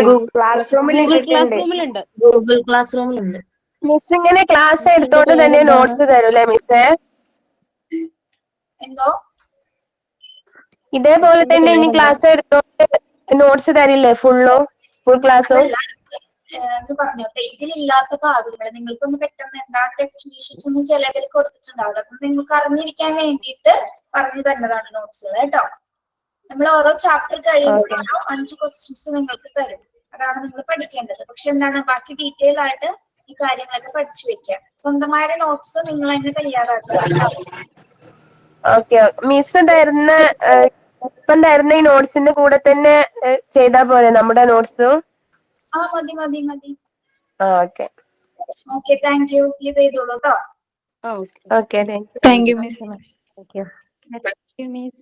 ഗൂഗിൾ ക്ലാസ് റൂമിലുണ്ട്. മിസ് ഇങ്ങനെ ക്ലാസ് എടുത്തോണ്ട് തന്നെ നോട്ട്സ് തരൂലേ മിസ്സേ? എന്തോ ഇതേപോലെ തന്നെ ഇനി ക്ലാസ് എടുത്തോണ്ട് നോട്ട്സ് തരില്ലേ ഫുൾ ക്ലാസ്സും? പറഞ്ഞോട്ടെ, ഇതിലില്ലാത്ത ഭാഗങ്ങൾ നിങ്ങൾക്കൊന്ന് പെട്ടെന്ന് എന്താണ് ഡെഫിനേഷൻസ് ഒന്നും ചിലതിൽ കൊടുത്തിട്ടുണ്ടാവില്ല. അപ്പൊ നിങ്ങൾക്ക് അറിഞ്ഞിരിക്കാൻ വേണ്ടിയിട്ട് പറഞ്ഞു തരുന്നതാണ് നോട്ട്സ് കേട്ടോ. നമ്മൾ ഓരോ ചാപ്റ്റർ കഴിയുമ്പോഴോ 5 ക്വസ്റ്റ്യൻസ് നിങ്ങൾക്ക് തരും, അതാണ് നിങ്ങൾ പഠിക്കേണ്ടത്. പക്ഷെ എന്താണ്, ബാക്കി ഡീറ്റെയിൽ ആയിട്ട് ഈ കാര്യങ്ങളൊക്കെ പഠിച്ചു വെക്കുക. സ്വന്തമായ നോട്ട്സ് നിങ്ങൾ തന്നെ തയ്യാറാക്കുക. ഓക്കെ, മിസ് തരുന്ന ഇപ്പം തരുന്ന ഈ നോട്ട്സിന്റെ കൂടെ തന്നെ ചെയ്താ പോലെ നമ്മുടെ നോട്ട്സും? മതി. Okay, thank you. ലീവ് ചെയ്തോളൂ കേട്ടോ. Okay, thank you miss. Thank you miss.